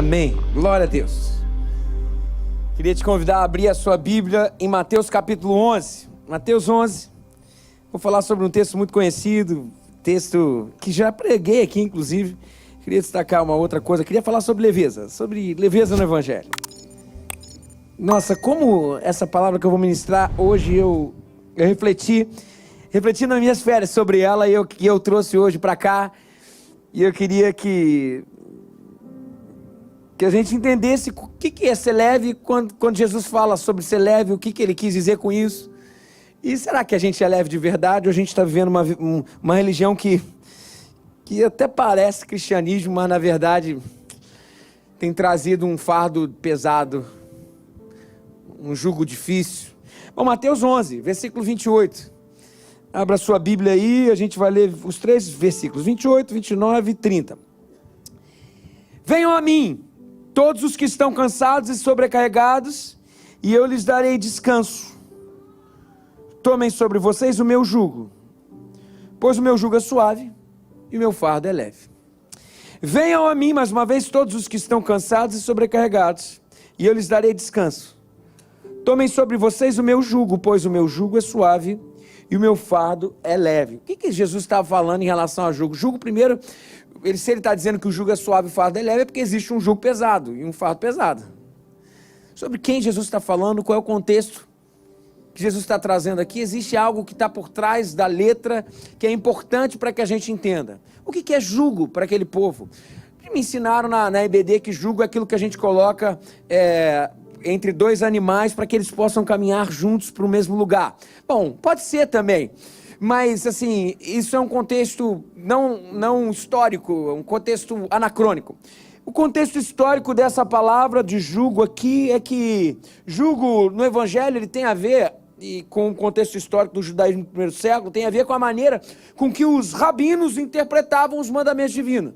Amém. Glória a Deus. Queria te convidar a abrir a sua Bíblia em Mateus capítulo 11. Mateus 11. Vou falar sobre um texto muito conhecido, texto que já preguei aqui, inclusive. Queria destacar uma outra coisa. Queria falar sobre leveza no Evangelho. Nossa, como essa palavra que eu vou ministrar hoje, eu refleti nas minhas férias sobre ela e eu trouxe hoje para cá. E eu queria que a gente entendesse o que é ser leve quando Jesus fala sobre ser leve, o que ele quis dizer com isso. E será que a gente é leve de verdade ou a gente está vivendo uma religião que até parece cristianismo, mas na verdade tem trazido um fardo pesado, um jugo difícil. Bom, Mateus 11, versículo 28. Abra sua Bíblia aí, a gente vai ler os 3 versículos, 28, 29 e 30. Venham a mim, todos os que estão cansados e sobrecarregados, e eu lhes darei descanso. Tomem sobre vocês o meu jugo, pois o meu jugo é suave e o meu fardo é leve. Venham a mim, mais uma vez, todos os que estão cansados e sobrecarregados, e eu lhes darei descanso. Tomem sobre vocês o meu jugo, pois o meu jugo é suave e o meu fardo é leve. O que Jesus estava falando em relação ao jugo? Jugo, primeiro, se ele está dizendo que o jugo é suave e o fardo é leve, é porque existe um jugo pesado e um fardo pesado. Sobre quem Jesus está falando, qual é o contexto que Jesus está trazendo aqui? Existe algo que está por trás da letra que é importante para que a gente entenda. O que é jugo para aquele povo? Me ensinaram na EBD que jugo é aquilo que a gente coloca entre 2 animais para que eles possam caminhar juntos para o mesmo lugar. Bom, pode ser também, mas assim, isso é um contexto não histórico, é um contexto anacrônico. O contexto histórico dessa palavra de jugo aqui é que jugo no Evangelho ele tem a ver, e com o contexto histórico do judaísmo do primeiro século, tem a ver com a maneira com que os rabinos interpretavam os mandamentos divinos.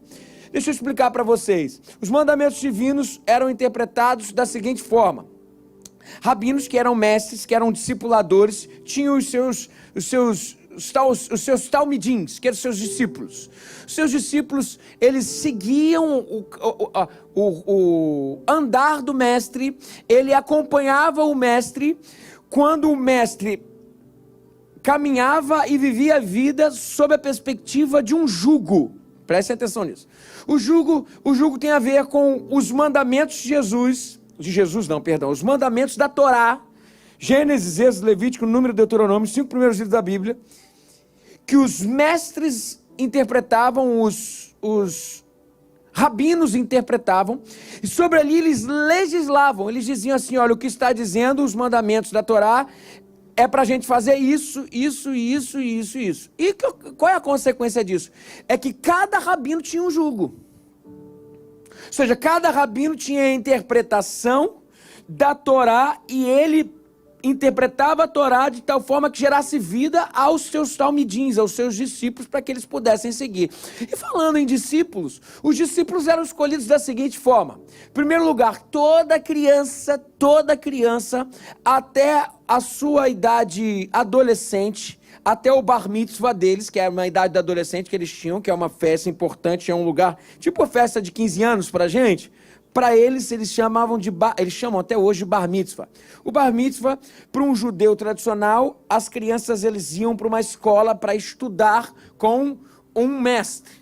Deixa eu explicar para vocês. Os mandamentos divinos eram interpretados da seguinte forma. Rabinos que eram mestres, que eram discipuladores, tinham os seus talmidins, que eram os seus discípulos. Os seus discípulos, eles seguiam o andar do mestre, ele acompanhava o mestre, quando o mestre caminhava e vivia a vida sob a perspectiva de um jugo. Prestem atenção nisso. O jugo tem a ver com os mandamentos os mandamentos da Torá, Gênesis, Êxodo, Levítico, Número, Deuteronômio, 5 primeiros livros da Bíblia, que os mestres interpretavam, os rabinos interpretavam, e sobre ali eles legislavam, eles diziam assim, olha, o que está dizendo os mandamentos da Torá é para a gente fazer isso. E qual é a consequência disso? É que cada rabino tinha um jugo. Ou seja, cada rabino tinha a interpretação da Torá e ele interpretava a Torá de tal forma que gerasse vida aos seus talmidins, aos seus discípulos, para que eles pudessem seguir. E falando em discípulos, os discípulos eram escolhidos da seguinte forma. Em primeiro lugar, toda criança, até a sua idade adolescente, até o bar mitzvah deles, que é uma idade da adolescente que eles tinham, que é uma festa importante, é um lugar, tipo a festa de 15 anos pra gente. Para eles chamam até hoje de bar mitzvah. O bar mitzvah, para um judeu tradicional, as crianças eles iam para uma escola para estudar com um mestre.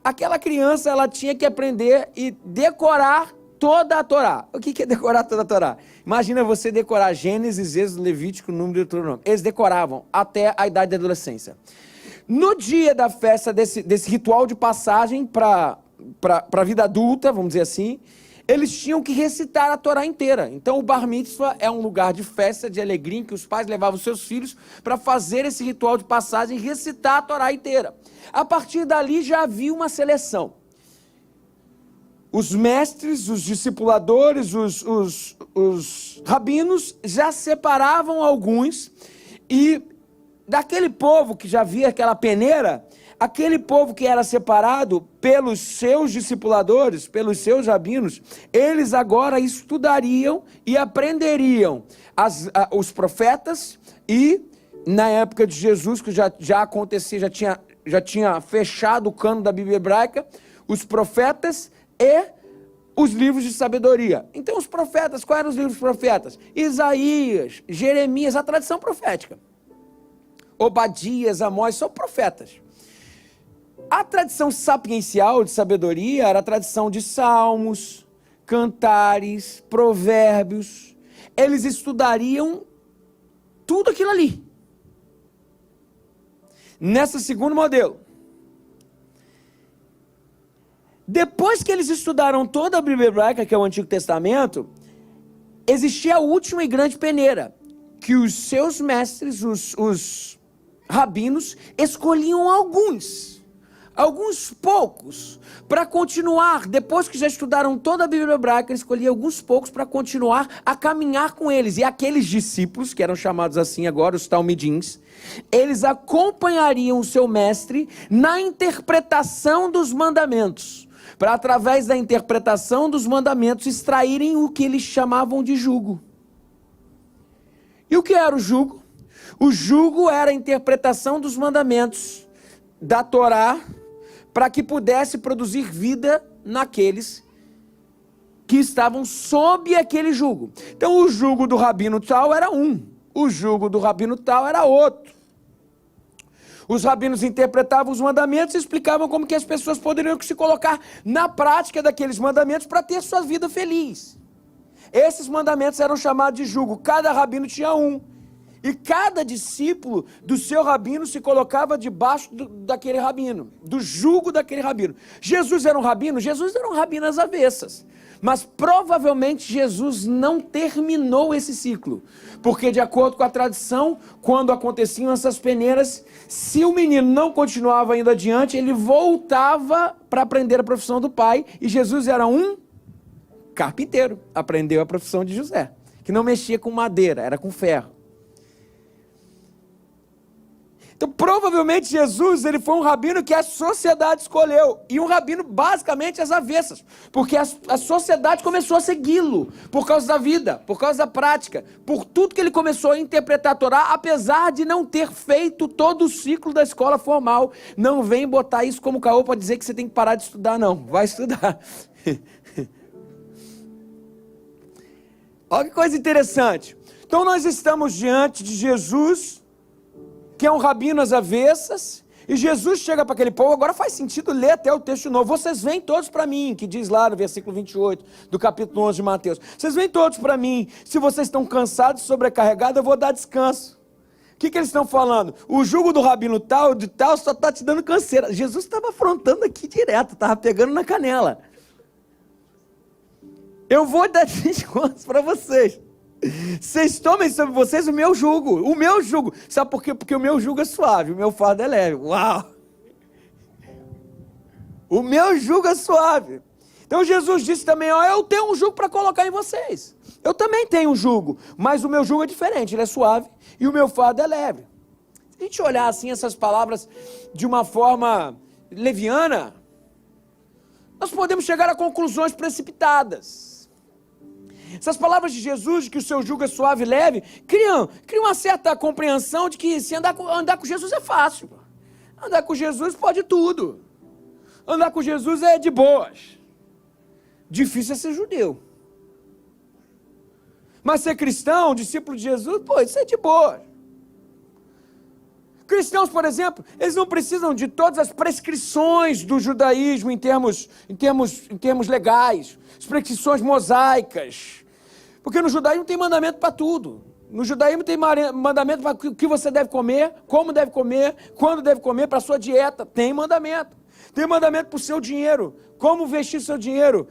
Aquela criança ela tinha que aprender e decorar toda a Torá. O que é decorar toda a Torá? Imagina você decorar Gênesis, Êxodo, Levítico, Número e Deuteronômio. Eles decoravam até a idade da adolescência. No dia da festa desse ritual de passagem para a vida adulta, vamos dizer assim, eles tinham que recitar a Torá inteira. Então o bar mitzvah é um lugar de festa, de alegria, em que os pais levavam seus filhos para fazer esse ritual de passagem e recitar a Torá inteira. A partir dali já havia uma seleção. Os mestres, os discipuladores, os rabinos já separavam alguns e daquele povo que já via aquela peneira, aquele povo que era separado pelos seus discipuladores, pelos seus rabinos, eles agora estudariam e aprenderiam os profetas e, na época de Jesus, que já acontecia, já tinha fechado o cano da Bíblia hebraica, os profetas e os livros de sabedoria. Então os profetas, quais eram os livros dos profetas? Isaías, Jeremias, a tradição profética. Obadias, Amós, são profetas. A tradição sapiencial de sabedoria era a tradição de salmos, cantares, provérbios. Eles estudariam tudo aquilo ali. Nesse segundo modelo. Depois que eles estudaram toda a Bíblia hebraica, que é o Antigo Testamento, existia a última e grande peneira, que os seus mestres, os rabinos, escolhiam alguns poucos, para continuar. Depois que já estudaram toda a Bíblia hebraica, eles escolhiam alguns poucos para continuar a caminhar com eles. E aqueles discípulos, que eram chamados assim agora, os talmidins, eles acompanhariam o seu mestre na interpretação dos mandamentos, para através da interpretação dos mandamentos extraírem o que eles chamavam de jugo. E o que era o jugo? O jugo era a interpretação dos mandamentos da Torá, para que pudesse produzir vida naqueles que estavam sob aquele jugo. Então o jugo do rabino tal era um, o jugo do rabino tal era outro. Os rabinos interpretavam os mandamentos e explicavam como que as pessoas poderiam se colocar na prática daqueles mandamentos para ter sua vida feliz. Esses mandamentos eram chamados de jugo, cada rabino tinha um. E cada discípulo do seu rabino se colocava debaixo daquele rabino, do jugo daquele rabino. Jesus era um rabino? Jesus era um rabino às avessas. Mas provavelmente Jesus não terminou esse ciclo. Porque de acordo com a tradição, quando aconteciam essas peneiras, se o menino não continuava indo adiante, ele voltava para aprender a profissão do pai. E Jesus era um carpinteiro, aprendeu a profissão de José, que não mexia com madeira, era com ferro. Então, provavelmente, Jesus ele foi um rabino que a sociedade escolheu. E um rabino, basicamente, às avessas. Porque a sociedade começou a segui-lo. Por causa da vida, por causa da prática. Por tudo que ele começou a interpretar a Torá, apesar de não ter feito todo o ciclo da escola formal. Não vem botar isso como caô para dizer que você tem que parar de estudar, não. Vai estudar. Olha que coisa interessante. Então, nós estamos diante de Jesus, que é um rabino às avessas, e Jesus chega para aquele povo. Agora faz sentido ler até o texto novo. Vocês vêm todos para mim, que diz lá no versículo 28 do capítulo 11 de Mateus. Vocês vêm todos para mim. Se vocês estão cansados, sobrecarregados, eu vou dar descanso. O que eles estão falando? O jugo do rabino tal, de tal, só está te dando canseira. Jesus estava afrontando aqui direto, estava pegando na canela. Eu vou dar descanso para vocês. Vocês tomem sobre vocês o meu jugo. O meu jugo. Sabe por quê? Porque o meu jugo é suave, o meu fardo é leve. Uau! O meu jugo é suave. Então Jesus disse também, ó, eu tenho um jugo para colocar em vocês. Eu também tenho um jugo, mas o meu jugo é diferente, ele é suave e o meu fardo é leve. Se a gente olhar assim essas palavras de uma forma leviana, nós podemos chegar a conclusões precipitadas. Essas palavras de Jesus, de que o seu jugo é suave e leve, criam uma certa compreensão de que se andar com Jesus é fácil. Andar com Jesus pode tudo. Andar com Jesus é de boas. Difícil é ser judeu. Mas ser cristão, discípulo de Jesus, pô, isso é de boas. Cristãos, por exemplo, eles não precisam de todas as prescrições do judaísmo em termos legais, as prescrições mosaicas. Porque no judaísmo tem mandamento para tudo. No judaísmo tem mandamento para o que você deve comer, como deve comer, quando deve comer, para a sua dieta. Tem mandamento. Tem mandamento para o seu dinheiro, como vestir seu dinheiro.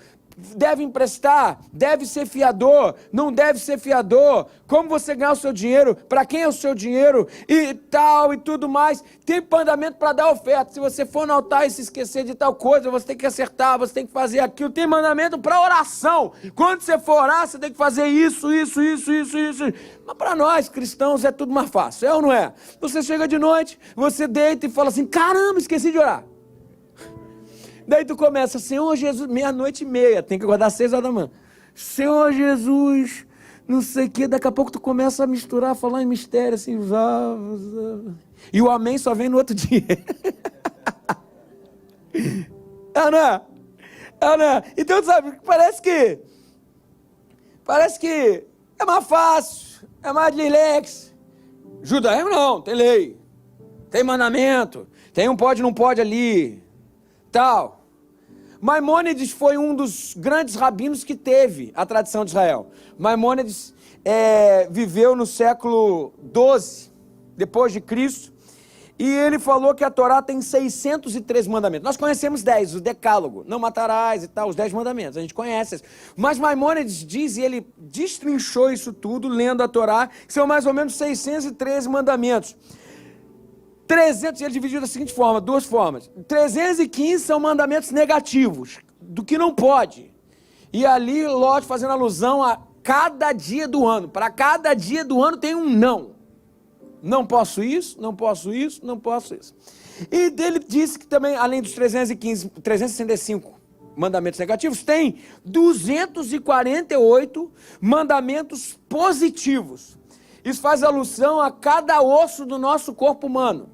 Deve emprestar, deve ser fiador, não deve ser fiador, como você ganhar o seu dinheiro, para quem é o seu dinheiro e tal e tudo mais. Tem mandamento para dar oferta. Se você for no altar e se esquecer de tal coisa, você tem que acertar, você tem que fazer aquilo. Tem mandamento para oração. Quando você for orar, você tem que fazer isso. Mas para nós cristãos é tudo mais fácil, é ou não é? Você chega de noite, você deita e fala assim, caramba, esqueci de orar. Daí tu começa, Senhor Jesus, 00:30, tem que acordar às 6 horas da manhã. Senhor Jesus, não sei o que, daqui a pouco tu começa a misturar, falar em mistério, assim, e o amém só vem no outro dia. Não é? Né? Então, sabe, parece que é mais fácil, é mais relax. Judaísmo não, tem lei, tem mandamento, tem um pode, não pode ali, tal. Maimônides foi um dos grandes rabinos que teve a tradição de Israel. Maimônides viveu no século XII, depois de Cristo, e ele falou que a Torá tem 603 mandamentos. Nós conhecemos 10, o decálogo, não matarás e tal, os 10 mandamentos, a gente conhece. Mas Maimônides diz, e ele destrinchou isso tudo, lendo a Torá, que são mais ou menos 613 mandamentos. 300, ele dividiu da seguinte forma, duas formas. 315 são mandamentos negativos, do que não pode. E ali, Lógico, fazendo alusão a cada dia do ano. Para cada dia do ano tem um não. Não posso isso, não posso isso, não posso isso. E dele disse que também, além dos 365 mandamentos negativos, tem 248 mandamentos positivos. Isso faz alusão a cada osso do nosso corpo humano.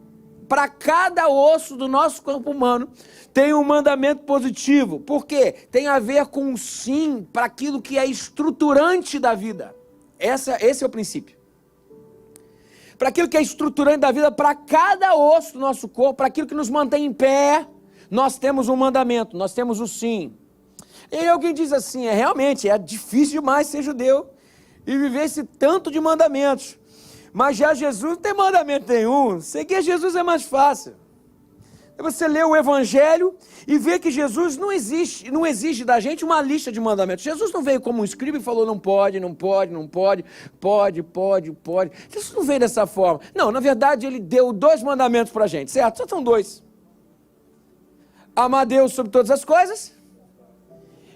Para cada osso do nosso corpo humano tem um mandamento positivo. Por quê? Tem a ver com o sim para aquilo que é estruturante da vida. Esse é o princípio. Para aquilo que é estruturante da vida, para cada osso do nosso corpo, para aquilo que nos mantém em pé, nós temos um mandamento, nós temos o sim. E aí alguém diz assim, realmente, é difícil demais ser judeu e viver esse tanto de mandamentos. Mas já Jesus não tem mandamento nenhum, seguir Jesus é mais fácil. Você lê o Evangelho e vê que Jesus não exige da gente uma lista de mandamentos. Jesus não veio como um escriba e falou não pode, não pode, não pode, pode. Jesus não veio dessa forma. Não, na verdade ele deu 2 mandamentos pra gente, certo? Só são 2. Amar a Deus sobre todas as coisas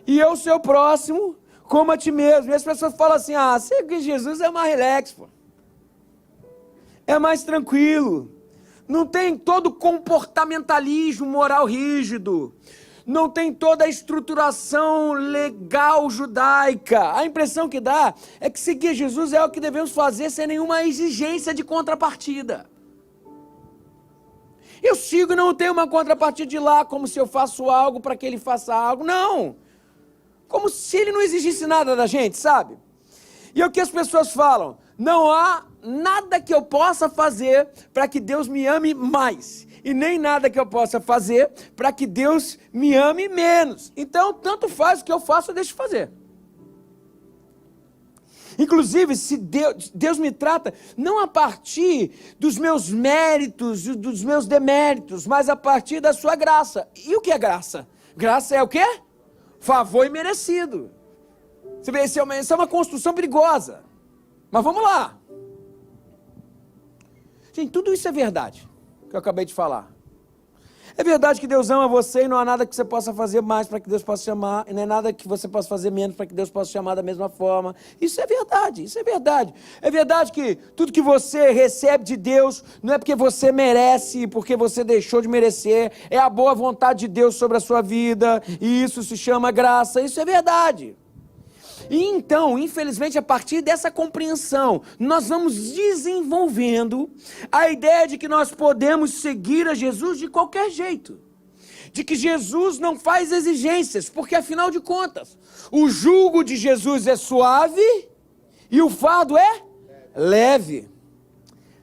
e o seu próximo como a ti mesmo. E as pessoas falam assim, seguir Jesus é mais relax, pô. É mais tranquilo. Não tem todo comportamentalismo moral rígido. Não tem toda a estruturação legal judaica. A impressão que dá é que seguir Jesus é o que devemos fazer sem nenhuma exigência de contrapartida. Eu sigo e não tenho uma contrapartida de lá, como se eu faço algo para que ele faça algo. Não. Como se ele não exigisse nada da gente, sabe? E é o que as pessoas falam. Não há nada que eu possa fazer para que Deus me ame mais. E nem nada que eu possa fazer para que Deus me ame menos. Então, tanto faz o que eu faço, eu deixo de fazer. Inclusive, se Deus me trata não a partir dos meus méritos e dos meus deméritos, mas a partir da sua graça. E o que é graça? Graça é o quê? Favor imerecido. Você vê, isso é uma construção perigosa. Mas vamos lá. Gente, tudo isso é verdade, que eu acabei de falar. É verdade que Deus ama você e não há nada que você possa fazer mais para que Deus possa te amar, e não é nada que você possa fazer menos para que Deus possa te amar da mesma forma. Isso é verdade, isso é verdade. É verdade que tudo que você recebe de Deus não é porque você merece, porque você deixou de merecer, é a boa vontade de Deus sobre a sua vida, e isso se chama graça, isso é verdade. E então, infelizmente, a partir dessa compreensão, nós vamos desenvolvendo a ideia de que nós podemos seguir a Jesus de qualquer jeito. De que Jesus não faz exigências, porque afinal de contas, o jugo de Jesus é suave e o fardo é leve.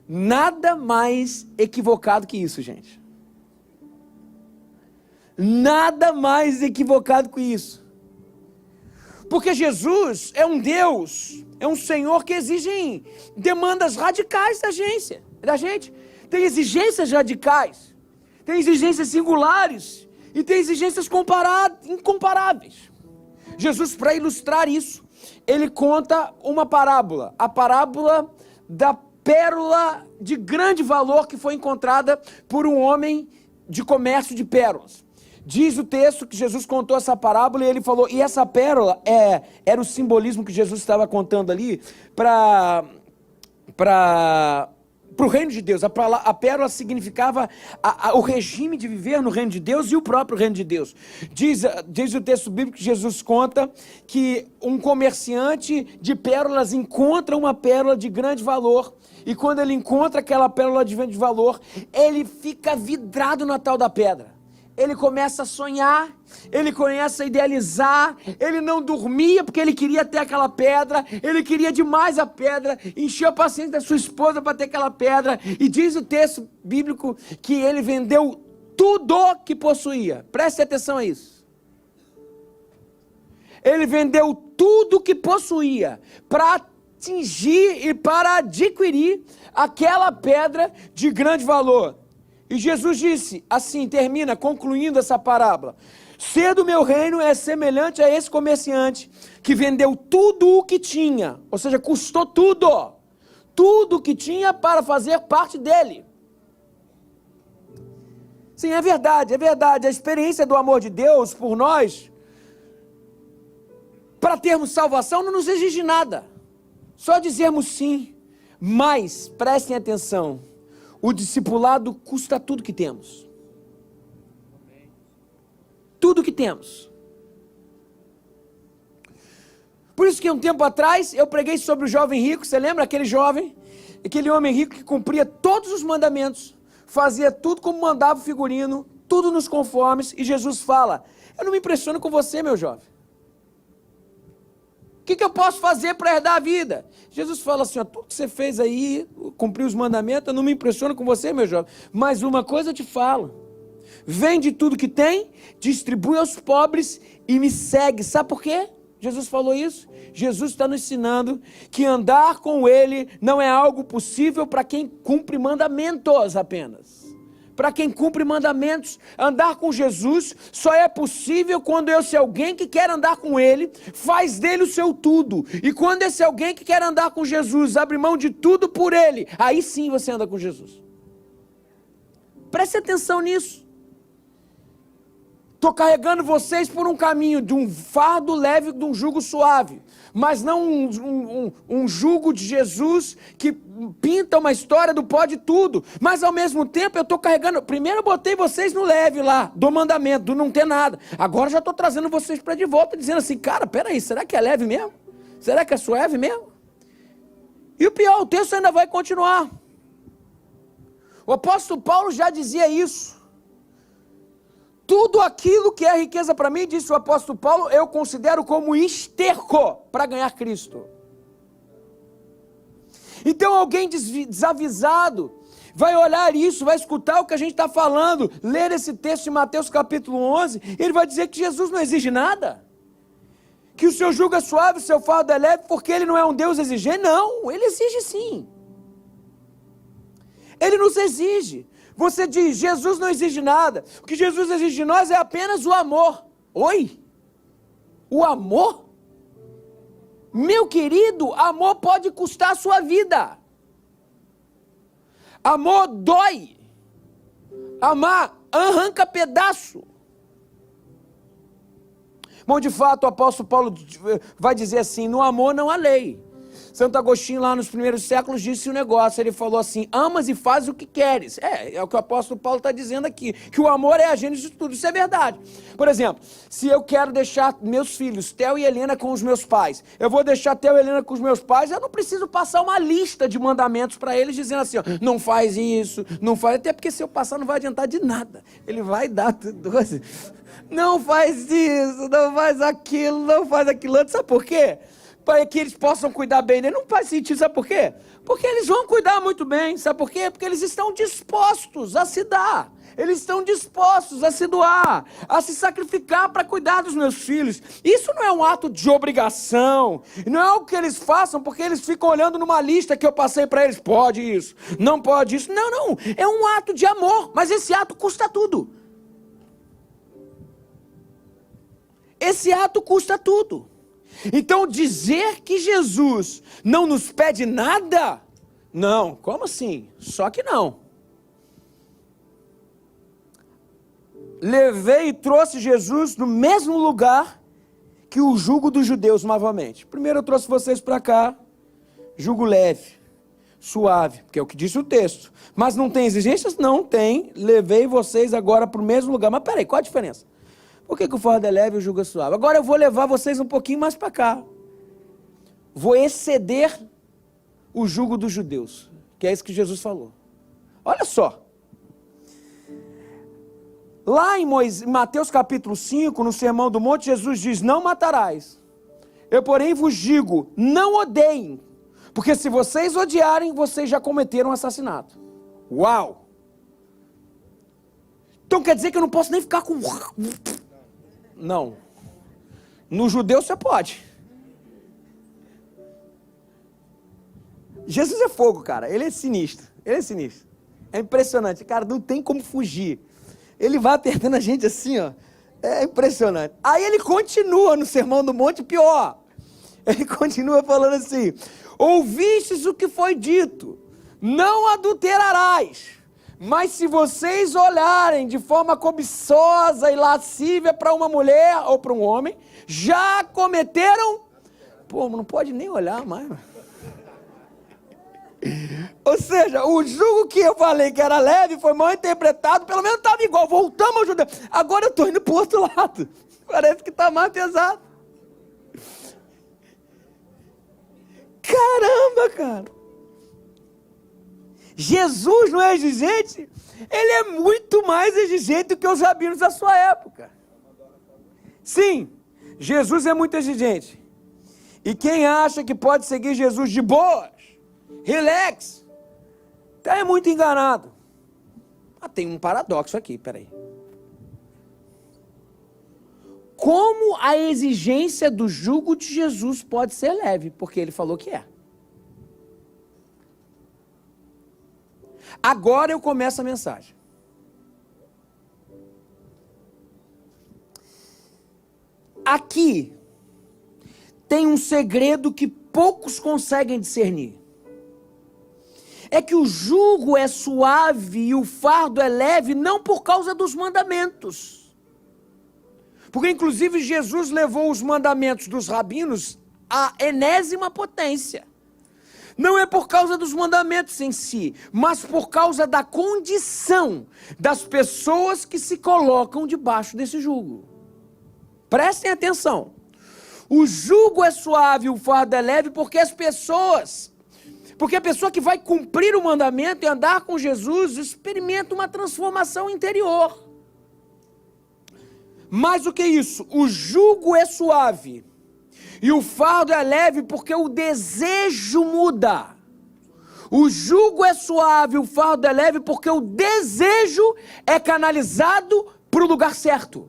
Nada mais equivocado que isso, gente. Nada mais equivocado que isso. Porque Jesus é um Deus, é um Senhor que exige demandas radicais da gente. Tem exigências radicais, tem exigências singulares e tem exigências incomparáveis. Jesus, para ilustrar isso, ele conta uma parábola, a parábola da pérola de grande valor que foi encontrada por um homem de comércio de pérolas. Diz o texto que Jesus contou essa parábola e ele falou, e essa pérola era o simbolismo que Jesus estava contando ali para o reino de Deus. A pérola significava o regime de viver no reino de Deus e o próprio reino de Deus. Diz o texto bíblico que Jesus conta que um comerciante de pérolas encontra uma pérola de grande valor e quando ele encontra aquela pérola de grande valor, ele fica vidrado na tal da pedra. ele começa a sonhar, ele começa a idealizar, ele não dormia porque ele queria ter aquela pedra, ele queria demais a pedra, encheu a paciência da sua esposa para ter aquela pedra, e diz o texto bíblico que ele vendeu tudo que possuía. Preste atenção a isso. Ele vendeu tudo que possuía para atingir e para adquirir aquela pedra de grande valor. E Jesus disse, assim, termina, concluindo essa parábola: ser do meu reino é semelhante a esse comerciante que vendeu tudo o que tinha, ou seja, custou tudo o que tinha para fazer parte dele. Sim, é verdade, a experiência do amor de Deus por nós, para termos salvação, não nos exige nada, só dizermos sim. Mas, prestem atenção, o discipulado custa tudo que temos. Tudo que temos. Por isso que um tempo atrás eu preguei sobre o jovem rico. Você lembra aquele jovem? Aquele homem rico que cumpria todos os mandamentos, fazia tudo como mandava o figurino, tudo nos conformes. E Jesus fala: eu não me impressiono com você, meu jovem. O que eu posso fazer para herdar a vida? Jesus fala assim: ó, tudo que você fez aí, cumpriu os mandamentos, eu não me impressiono com você, meu jovem. Mas uma coisa eu te falo: vende tudo que tem, distribui aos pobres e me segue. Sabe por quê? Jesus falou isso. Jesus está nos ensinando que andar com Ele não é algo possível para quem cumpre mandamentos apenas. Para quem cumpre mandamentos, andar com Jesus só é possível quando esse alguém que quer andar com Ele faz dele o seu tudo. E quando esse alguém que quer andar com Jesus abre mão de tudo por Ele, aí sim você anda com Jesus. Preste atenção nisso. Estou carregando vocês por um caminho de um fardo leve, de um jugo suave, mas não um jugo de Jesus que pinta uma história do pode tudo, mas ao mesmo tempo eu estou carregando. Primeiro eu botei vocês no leve lá, do mandamento, do não ter nada. Agora já estou trazendo vocês para de volta, dizendo assim: cara, peraí, será que é leve mesmo? Será que é suave mesmo? E o pior, o texto ainda vai continuar. O apóstolo Paulo já dizia isso. Tudo aquilo que é riqueza para mim, disse o apóstolo Paulo, eu considero como esterco para ganhar Cristo. Então alguém desavisado vai olhar isso, vai escutar o que a gente está falando, ler esse texto de Mateus capítulo 11, ele vai dizer que Jesus não exige nada, que o seu jugo é suave, o seu fardo é leve, porque Ele não é um Deus exigente. Não, Ele exige sim. Ele nos exige. Você diz, Jesus não exige nada. O que Jesus exige de nós é apenas o amor. Oi? O amor? Meu querido, amor pode custar a sua vida. Amor dói. Amar arranca pedaço. Bom, de fato, o apóstolo Paulo vai dizer assim: no amor não há lei. Santo Agostinho, lá nos primeiros séculos, disse um negócio, ele falou assim: amas e fazes o que queres. É o que o apóstolo Paulo está dizendo aqui, que o amor é a gênese de tudo. Isso é verdade. Por exemplo, se eu quero deixar meus filhos, Theo e Helena, com os meus pais, eu vou deixar Theo e Helena com os meus pais, eu não preciso passar uma lista de mandamentos para eles, dizendo assim: ó, não faz isso, não faz, até porque se eu passar não vai adiantar de nada. Ele vai dar tudo. Não faz isso, não faz aquilo, não faz aquilo outro. Sabe por quê? Para que eles possam cuidar bem dele. Não faz sentido, sabe por quê? Porque eles vão cuidar muito bem, sabe por quê? Porque eles estão dispostos a se dar, eles estão dispostos a se doar, a se sacrificar para cuidar dos meus filhos. Isso não é um ato de obrigação, não é algo que eles façam porque eles ficam olhando numa lista que eu passei para eles, pode isso, não pode isso, não, é um ato de amor, mas esse ato custa tudo. Esse ato custa tudo. Então dizer que Jesus não nos pede nada? Não, como assim? Só que não. Levei e trouxe Jesus no mesmo lugar que o jugo dos judeus novamente. Primeiro eu trouxe vocês para cá, jugo leve, suave, porque é o que disse o texto. Mas não tem exigências? Não tem. Levei vocês agora para o mesmo lugar. Mas peraí, qual a diferença? Por que o fardo é leve e o jugo é suave? Agora eu vou levar vocês um pouquinho mais para cá. Vou exceder o jugo dos judeus, que é isso que Jesus falou. Olha só. Lá em Mateus capítulo 5, no Sermão do Monte, Jesus diz, não matarás. Eu, porém, vos digo, não odeiem, porque se vocês odiarem, vocês já cometeram assassinato. Uau! Então quer dizer que eu não posso nem ficar com... Não. No judeu você pode. Jesus é fogo, cara. Ele é sinistro. Ele é sinistro. É impressionante. Cara, não tem como fugir. Ele vai apertando a gente assim, ó. É impressionante. Aí ele continua no Sermão do Monte, pior. Ele continua falando assim, ouvistes o que foi dito, não adulterarás. Mas se vocês olharem de forma cobiçosa e lascívia para uma mulher ou para um homem, já cometeram... Pô, não pode nem olhar mais. Ou seja, o jugo que eu falei que era leve foi mal interpretado, pelo menos estava igual, voltamos ao judeu. Agora eu estou indo para o outro lado. Parece que está mais pesado. Caramba, cara. Jesus não é exigente? Ele é muito mais exigente do que os rabinos da sua época. Sim, Jesus é muito exigente. E quem acha que pode seguir Jesus de boas, relax, é muito enganado. Ah, tem um paradoxo aqui, peraí. Como a exigência do jugo de Jesus pode ser leve? Porque ele falou que é. Agora eu começo a mensagem. Aqui tem um segredo que poucos conseguem discernir. É que o jugo é suave e o fardo é leve não por causa dos mandamentos. Porque inclusive Jesus levou os mandamentos dos rabinos à enésima potência. Não é por causa dos mandamentos em si, mas por causa da condição das pessoas que se colocam debaixo desse jugo. Prestem atenção. O jugo é suave e o fardo é leve porque a pessoa que vai cumprir o mandamento e andar com Jesus experimenta uma transformação interior. Mais do que isso, o jugo é suave e o fardo é leve porque o desejo muda. O jugo é suave, o fardo é leve porque o desejo é canalizado para o lugar certo.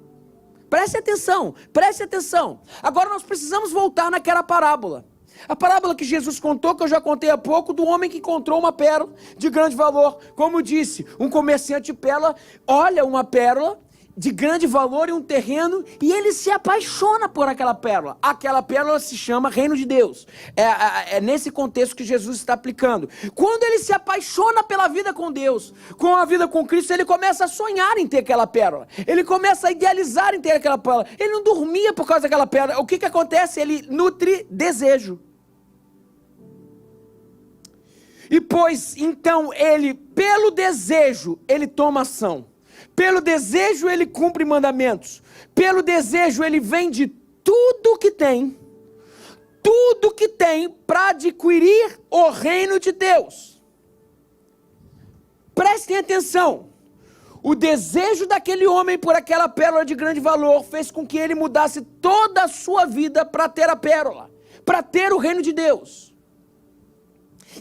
Preste atenção, preste atenção. Agora nós precisamos voltar naquela parábola. A parábola que Jesus contou, que eu já contei há pouco, do homem que encontrou uma pérola de grande valor. Como disse, um comerciante de pérola olha uma pérola de grande valor em um terreno e ele se apaixona por aquela pérola. Aquela pérola se chama Reino de Deus. É nesse contexto que Jesus está aplicando. Quando ele se apaixona pela vida com Deus, com a vida com Cristo, ele começa a sonhar em ter aquela pérola. Ele começa a idealizar em ter aquela pérola. Ele não dormia por causa daquela pérola. O que acontece? Ele nutre desejo. E pois, então, ele, pelo desejo, ele toma ação. Pelo desejo ele cumpre mandamentos. Pelo desejo ele vende tudo que tem para adquirir o reino de Deus. Prestem atenção. O desejo daquele homem por aquela pérola de grande valor fez com que ele mudasse toda a sua vida para ter a pérola, para ter o reino de Deus.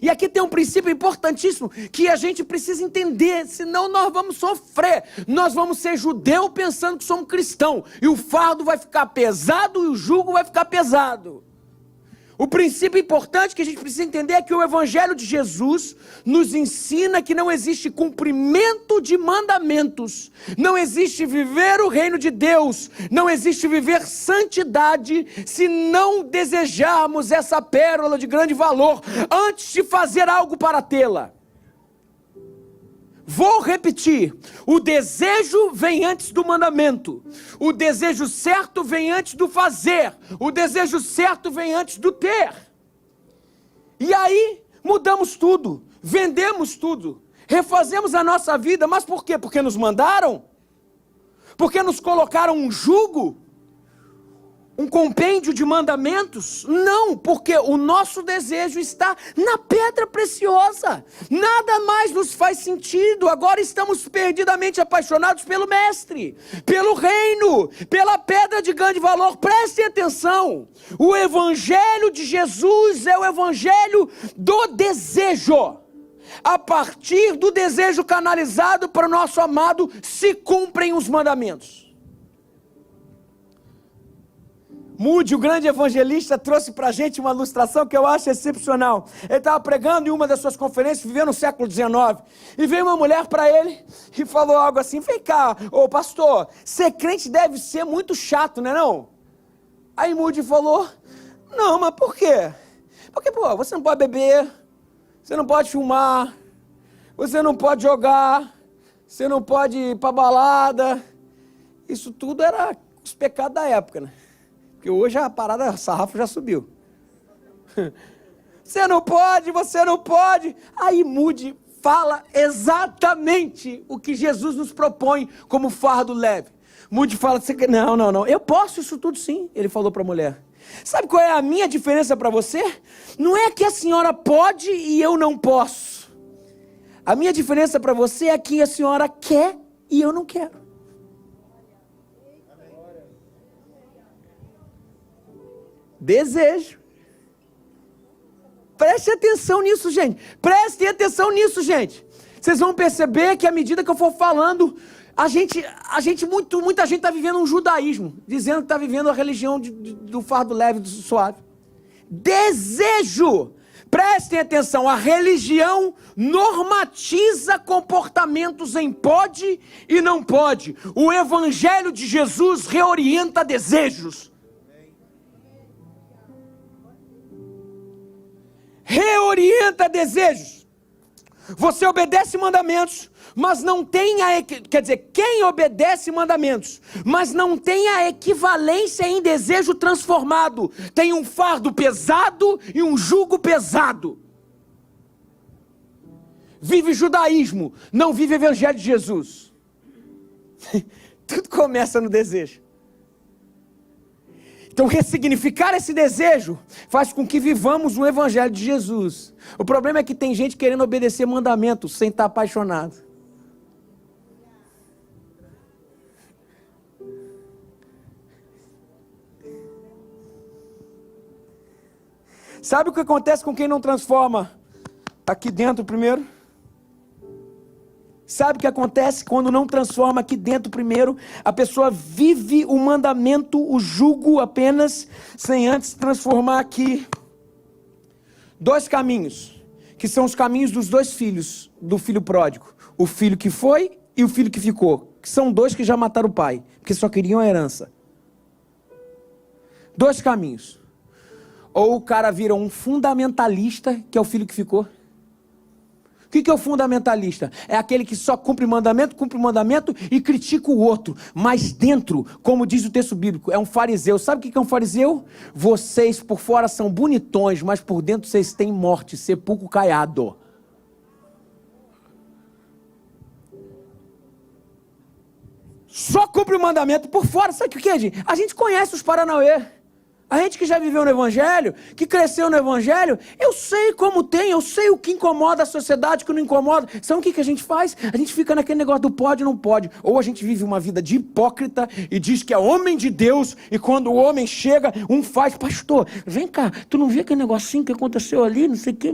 E aqui tem um princípio importantíssimo que a gente precisa entender, senão nós vamos sofrer. Nós vamos ser judeu pensando que somos cristão. E o fardo vai ficar pesado e o jugo vai ficar pesado. O princípio importante que a gente precisa entender é que o Evangelho de Jesus nos ensina que não existe cumprimento de mandamentos, não existe viver o reino de Deus, não existe viver santidade se não desejarmos essa pérola de grande valor antes de fazer algo para tê-la. Vou repetir, o desejo vem antes do mandamento, o desejo certo vem antes do fazer, o desejo certo vem antes do ter. E aí mudamos tudo, vendemos tudo, refazemos a nossa vida, mas por quê? Porque nos mandaram? Porque nos colocaram um jugo? um compêndio de mandamentos? Não, porque o nosso desejo está na pedra preciosa. Nada mais nos faz sentido. Agora estamos perdidamente apaixonados pelo Mestre, pelo reino, pela pedra de grande valor. Prestem atenção. O Evangelho de Jesus é o Evangelho do desejo. A partir do desejo canalizado para o nosso amado, se cumprem os mandamentos. Moody, o grande evangelista, trouxe para a gente uma ilustração que eu acho excepcional. Ele estava pregando em uma das suas conferências, vivendo no século XIX, e veio uma mulher para ele e falou algo assim: vem cá, ô pastor, ser crente deve ser muito chato, não é não? Aí Moody falou: não, mas por quê? Porque, você não pode beber, você não pode fumar, você não pode jogar, você não pode ir para balada. Isso tudo era os pecados da época, né? Porque hoje a parada, a sarrafo já subiu. Você não pode. Aí Moody fala exatamente o que Jesus nos propõe como fardo leve. Moody fala: não, eu posso isso tudo sim. Ele falou para a mulher. Sabe qual é a minha diferença para você? Não é que a senhora pode e eu não posso. A minha diferença para você é que a senhora quer e eu não quero. Desejo. Preste atenção nisso, gente. Prestem atenção nisso, gente. Vocês vão perceber que à medida que eu for falando, muita gente está vivendo um judaísmo, dizendo que está vivendo a religião do fardo leve, do suave. Desejo. Prestem atenção, a religião normatiza comportamentos em pode e não pode. O Evangelho de Jesus reorienta desejos. Reorienta desejos. Você obedece mandamentos, mas não tem quem obedece mandamentos, mas não tem a equivalência em desejo transformado, tem um fardo pesado e um jugo pesado. Vive judaísmo, não vive Evangelho de Jesus. Tudo começa no desejo. Então, ressignificar esse desejo faz com que vivamos o Evangelho de Jesus. O problema é que tem gente querendo obedecer mandamentos sem estar apaixonado. Sabe o que acontece com quem não transforma aqui dentro primeiro? Sabe o que acontece quando não transforma aqui dentro primeiro? A pessoa vive o mandamento, o jugo apenas, sem antes transformar aqui. Dois caminhos, que são os caminhos dos dois filhos, do filho pródigo. O filho que foi e o filho que ficou. Que são dois que já mataram o pai, porque só queriam a herança. Dois caminhos. Ou o cara vira um fundamentalista, que é o filho que ficou. O que é o fundamentalista? É aquele que só cumpre mandamento e critica o outro. Mas dentro, como diz o texto bíblico, é um fariseu. Sabe o que é um fariseu? Vocês por fora são bonitões, mas por dentro vocês têm morte, sepulcro caiado. Só cumpre o mandamento por fora. Sabe o que é, gente? A gente conhece os paranauê. A gente que já viveu no Evangelho, que cresceu no Evangelho, eu sei como tem, eu sei o que incomoda a sociedade, o que não incomoda. Sabe o que a gente faz? A gente fica naquele negócio do pode ou não pode. Ou a gente vive uma vida de hipócrita e diz que é homem de Deus, e quando o homem chega, um faz: pastor, vem cá, tu não vê aquele negocinho que aconteceu ali, não sei o que.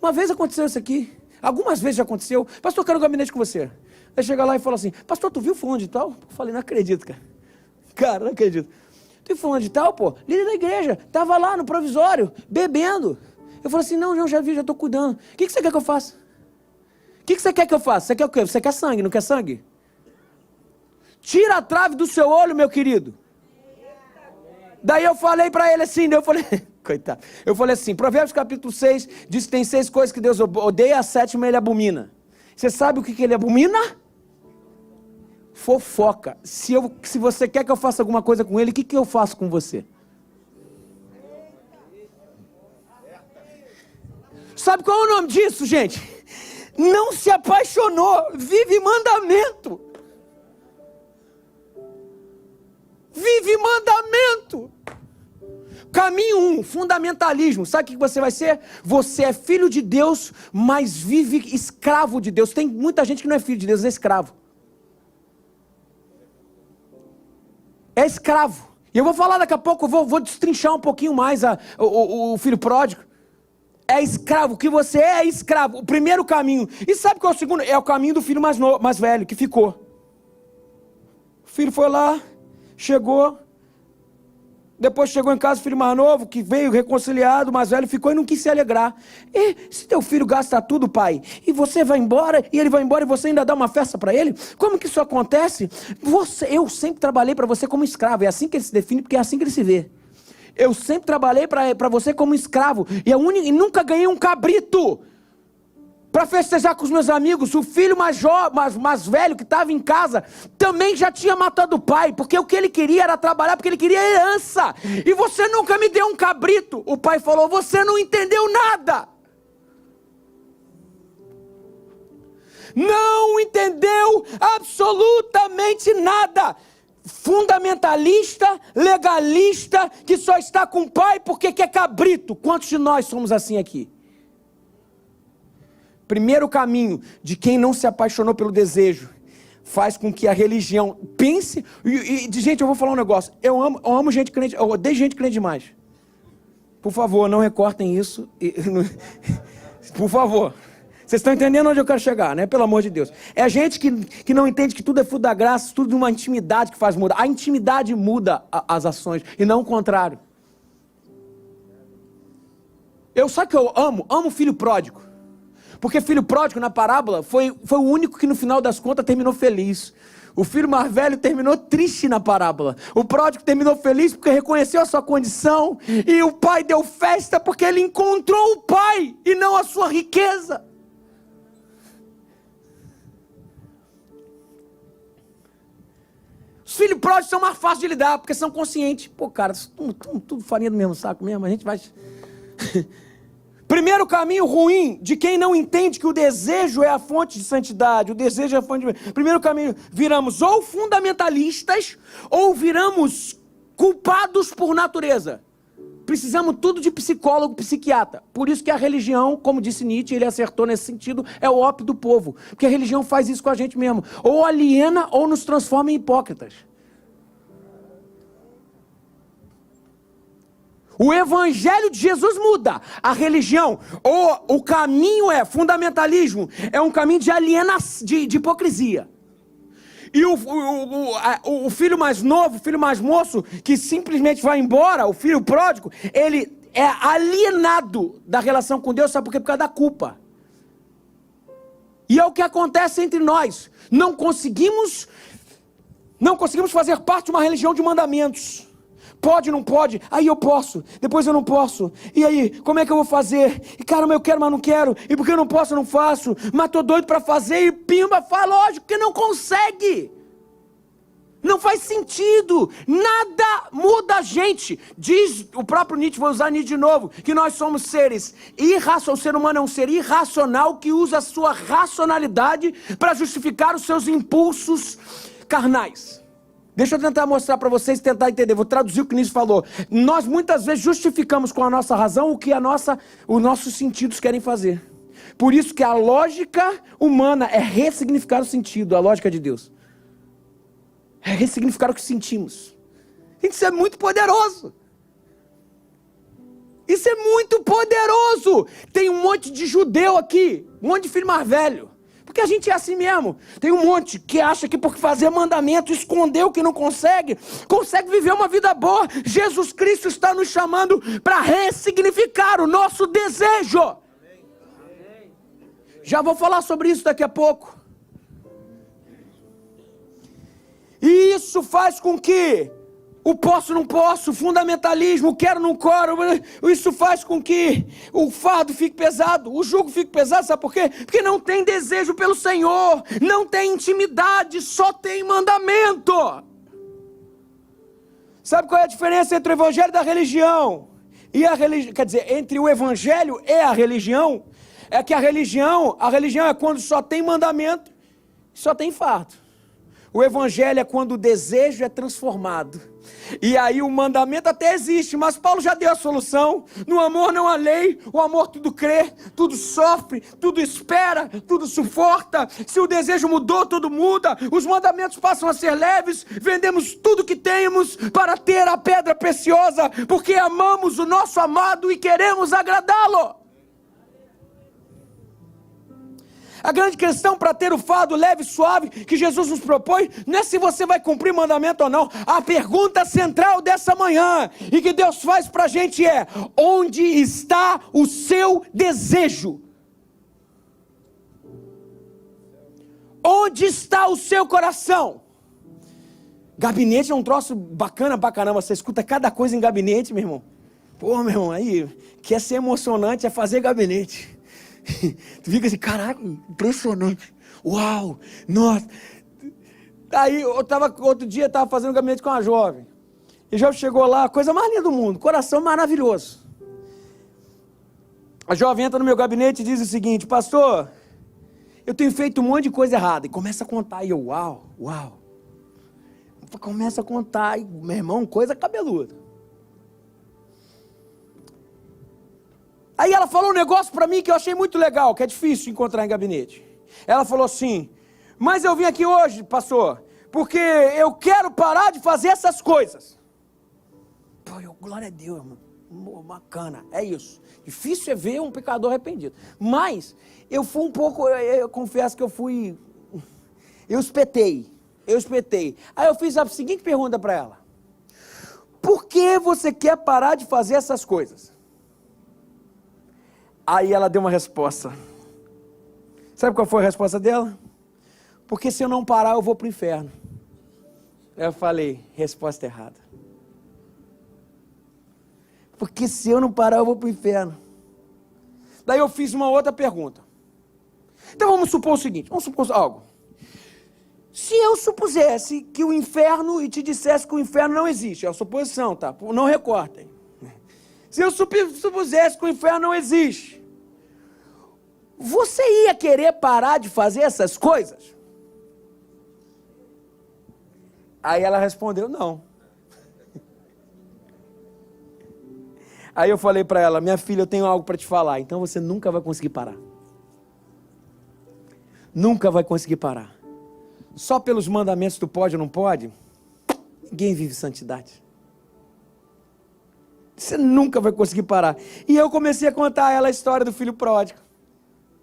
Uma vez aconteceu isso aqui, algumas vezes já aconteceu. Pastor, eu quero um gabinete com você. Aí chega lá e fala assim: pastor, tu viu fulano de tal? Eu falei: não acredito, cara. Cara, não acredito. Tu falando de tal, líder da igreja, estava lá no provisório, bebendo. Eu falei assim: não, já vi, já estou cuidando. O que você quer que eu faça? O que você quer que eu faça? Você quer o quê? Você quer sangue, não quer sangue? Tira a trave do seu olho, meu querido. Daí eu falei para ele assim, coitado. Eu falei assim: Provérbios capítulo 6, diz que tem 6 coisas que Deus odeia, a 7ª ele abomina. Você sabe o que ele abomina? Fofoca. Se você quer que eu faça alguma coisa com ele, o que eu faço com você? Sabe qual é o nome disso, gente? Não se apaixonou, vive mandamento. vive mandamento. Caminho 1, fundamentalismo. Sabe o que você vai ser? Você é filho de Deus, mas vive escravo de Deus. Tem muita gente que não é filho de Deus, é escravo. É escravo. E eu vou falar daqui a pouco, eu vou destrinchar um pouquinho mais o filho pródigo. É escravo, o que você é escravo. O primeiro caminho. E sabe qual é o segundo? É o caminho do filho mais velho, que ficou. O filho foi lá, chegou. Depois chegou em casa o filho mais novo, que veio reconciliado, o mais velho ficou e não quis se alegrar. E se teu filho gasta tudo, pai, e você vai embora, e ele vai embora e você ainda dá uma festa para ele? Como que isso acontece? Eu sempre trabalhei para você como escravo, é assim que ele se define, porque é assim que ele se vê. Eu sempre trabalhei para você como escravo, e nunca ganhei um cabrito para festejar com os meus amigos. O filho mais velho que estava em casa também já tinha matado o pai, porque o que ele queria era trabalhar, porque ele queria herança. E você nunca me deu um cabrito. O pai falou: você não entendeu nada. Não entendeu absolutamente nada. Fundamentalista, legalista, que só está com o pai porque quer cabrito. Quantos de nós somos assim aqui? Primeiro caminho de quem não se apaixonou pelo desejo faz com que a religião pense. Gente, eu vou falar um negócio. Eu amo gente crente, eu odeio gente crente demais. Por favor, não recortem isso. Por favor. Vocês estão entendendo onde eu quero chegar, né? Pelo amor de Deus. É gente que não entende que tudo é fruto da graça, tudo de uma intimidade que faz mudar. A intimidade muda as ações e não o contrário. Sabe que eu amo? Amo o filho pródigo. Porque filho pródigo na parábola foi o único que no final das contas terminou feliz. O filho mais velho terminou triste na parábola. O pródigo terminou feliz porque reconheceu a sua condição. E o pai deu festa porque ele encontrou o pai e não a sua riqueza. Os filhos pródigos são mais fáceis de lidar porque são conscientes. Pô, cara, tudo farinha do mesmo saco mesmo. A gente vai... Primeiro caminho ruim de quem não entende que o desejo é a fonte de santidade, o desejo é a fonte de... Primeiro caminho, viramos ou fundamentalistas ou viramos culpados por natureza. Precisamos tudo de psicólogo, psiquiatra. Por isso que a religião, como disse Nietzsche, ele acertou nesse sentido, é o ópio do povo. Porque a religião faz isso com a gente mesmo. Ou aliena ou nos transforma em hipócritas. O evangelho de Jesus muda a religião, ou o caminho é fundamentalismo, é um caminho de alienação, de hipocrisia. E o filho mais novo, o filho mais moço, que simplesmente vai embora, o filho pródigo, ele é alienado da relação com Deus, sabe por quê? Por causa da culpa. E é o que acontece entre nós, não conseguimos fazer parte de uma religião de mandamentos. Pode, não pode? Aí eu posso, depois eu não posso. E aí, como é que eu vou fazer? E caramba, eu quero, mas não quero. E porque eu não posso, eu não faço. Mas tô doido para fazer e pimba, fala, lógico, porque não consegue. Não faz sentido. Nada muda a gente. Diz o próprio Nietzsche, vou usar Nietzsche de novo, que nós somos seres irracionais. O ser humano é um ser irracional que usa a sua racionalidade para justificar os seus impulsos carnais. Deixa eu tentar mostrar para vocês, tentar entender. Vou traduzir o que Nietzsche falou. Nós muitas vezes justificamos com a nossa razão o que os nossos sentidos querem fazer. Por isso que a lógica humana é ressignificar o sentido, a lógica de Deus. É ressignificar o que sentimos. Isso é muito poderoso. Isso é muito poderoso. Tem um monte de judeu aqui, um monte de filho mais velho. Porque a gente é assim mesmo. Tem um monte que acha que por fazer mandamento, esconder o que não consegue viver uma vida boa. Jesus Cristo está nos chamando para ressignificar o nosso desejo. Já vou falar sobre isso daqui a pouco. E isso faz com que o posso, não posso, fundamentalismo, o quero, não quero, isso faz com que o fardo fique pesado, o jugo fique pesado, sabe por quê? Porque não tem desejo pelo Senhor, não tem intimidade, só tem mandamento. Sabe qual é a diferença entre o evangelho da religião e a religião? Quer dizer, entre o evangelho e a religião, é que a religião é quando só tem mandamento, só tem fardo. O evangelho é quando o desejo é transformado. E aí o mandamento até existe, mas Paulo já deu a solução. No amor não há lei, o amor tudo crê, tudo sofre, tudo espera, tudo suporta. Se o desejo mudou, tudo muda. Os mandamentos passam a ser leves. Vendemos tudo que temos para ter a pedra preciosa, porque amamos o nosso amado e queremos agradá-lo. A grande questão para ter o fardo leve e suave que Jesus nos propõe, não é se você vai cumprir mandamento ou não. A pergunta central dessa manhã, e que Deus faz para a gente é: onde está o seu desejo? Onde está o seu coração? Gabinete é um troço bacana pra caramba, você escuta cada coisa em gabinete, meu irmão. Pô, meu irmão, aí, quer ser emocionante é fazer gabinete. Tu fica assim, caraca, impressionante. Uau, nossa. Aí, outro dia, eu estava fazendo gabinete com uma jovem. E a jovem chegou lá, coisa mais linda do mundo, coração maravilhoso. A jovem entra no meu gabinete e diz o seguinte: pastor, eu tenho feito um monte de coisa errada. E começa a contar, e eu, uau. Começa a contar, e, meu irmão, coisa cabeluda. Aí ela falou um negócio para mim que eu achei muito legal, que é difícil encontrar em gabinete. Ela falou assim: mas eu vim aqui hoje, pastor, porque eu quero parar de fazer essas coisas. Pô, glória a Deus, irmão. Bacana, é isso. Difícil é ver um pecador arrependido. Mas eu fui um pouco, eu confesso que eu espetei. Aí eu fiz a seguinte pergunta para ela: por que você quer parar de fazer essas coisas? Aí ela deu uma resposta. Sabe qual foi a resposta dela? Porque se eu não parar, eu vou para o inferno. Eu falei, resposta errada. Porque se eu não parar, eu vou para o inferno. Daí eu fiz uma outra pergunta. Então vamos supor o seguinte, vamos supor algo. Se eu supusesse que o inferno e te dissesse que o inferno não existe, é uma suposição, tá? Não recortem. Se eu supusesse que o inferno não existe, você ia querer parar de fazer essas coisas? Aí ela respondeu, não. Aí eu falei para ela, minha filha, eu tenho algo para te falar, então você nunca vai conseguir parar. Nunca vai conseguir parar. Só pelos mandamentos do pode ou não pode, ninguém vive santidade. Você nunca vai conseguir parar. E eu comecei a contar a ela a história do filho pródigo,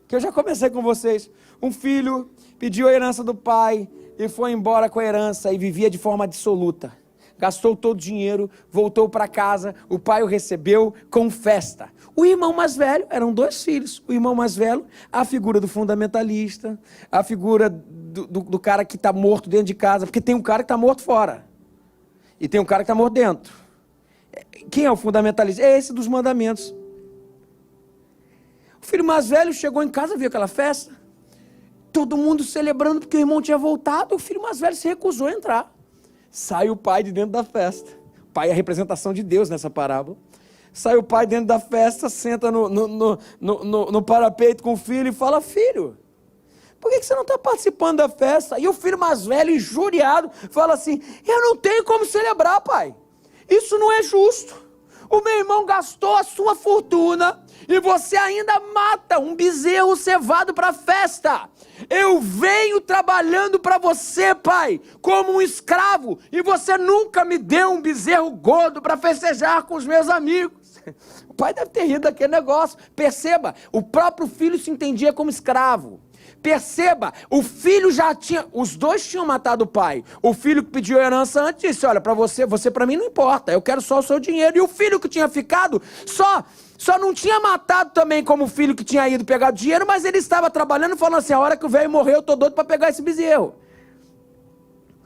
que eu já comecei com vocês. Um filho pediu a herança do pai e foi embora com a herança e vivia de forma dissoluta. Gastou todo o dinheiro, voltou para casa, o pai o recebeu com festa. O irmão mais velho, eram 2 filhos, o irmão mais velho, a figura do fundamentalista, a figura do cara que está morto dentro de casa, porque tem um cara que está morto fora, e tem um cara que está morto dentro. Quem é o fundamentalista? É esse dos mandamentos. O filho mais velho chegou em casa, viu aquela festa, todo mundo celebrando porque o irmão tinha voltado, o filho mais velho se recusou a entrar. Sai o pai de dentro da festa. O pai é a representação de Deus nessa parábola. Sai o pai dentro da festa, senta no parapeito com o filho e fala, filho, por que você não está participando da festa? E o filho mais velho, injuriado, fala assim, eu não tenho como celebrar, pai. Isso não é justo. O meu irmão gastou a sua fortuna e você ainda mata um bezerro cevado para a festa. Eu venho trabalhando para você, pai, como um escravo, e você nunca me deu um bezerro gordo para festejar com os meus amigos. O pai deve ter rido daquele negócio. Perceba, o próprio filho se entendia como escravo. Perceba, o filho já tinha, os 2 tinham matado o pai. O filho que pediu a herança antes disse, olha, para você para mim não importa, eu quero só o seu dinheiro. E o filho que tinha ficado, só não tinha matado também como o filho que tinha ido pegar o dinheiro, mas ele estava trabalhando falando assim, a hora que o velho morreu, eu tô doido para pegar esse bezerro.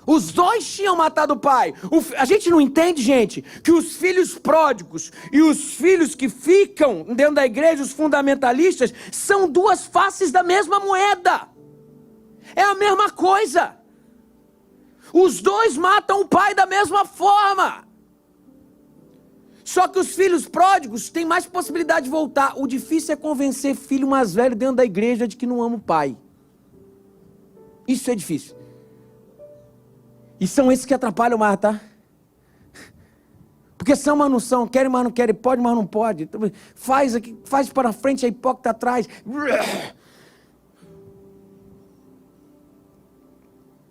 Os 2 tinham matado o pai. A gente não entende, gente, que os filhos pródigos e os filhos que ficam dentro da igreja, os fundamentalistas, são 2 faces da mesma moeda. É a mesma coisa. Os 2 matam o pai da mesma forma. Só que os filhos pródigos têm mais possibilidade de voltar. O difícil é convencer filho mais velho dentro da igreja de que não ama o pai. Isso é difícil. E são esses que atrapalham mais, tá? Porque são, mas não são, querem, mas não querem, pode, mas não pode. Faz aqui, faz para frente, a hipócrita atrás.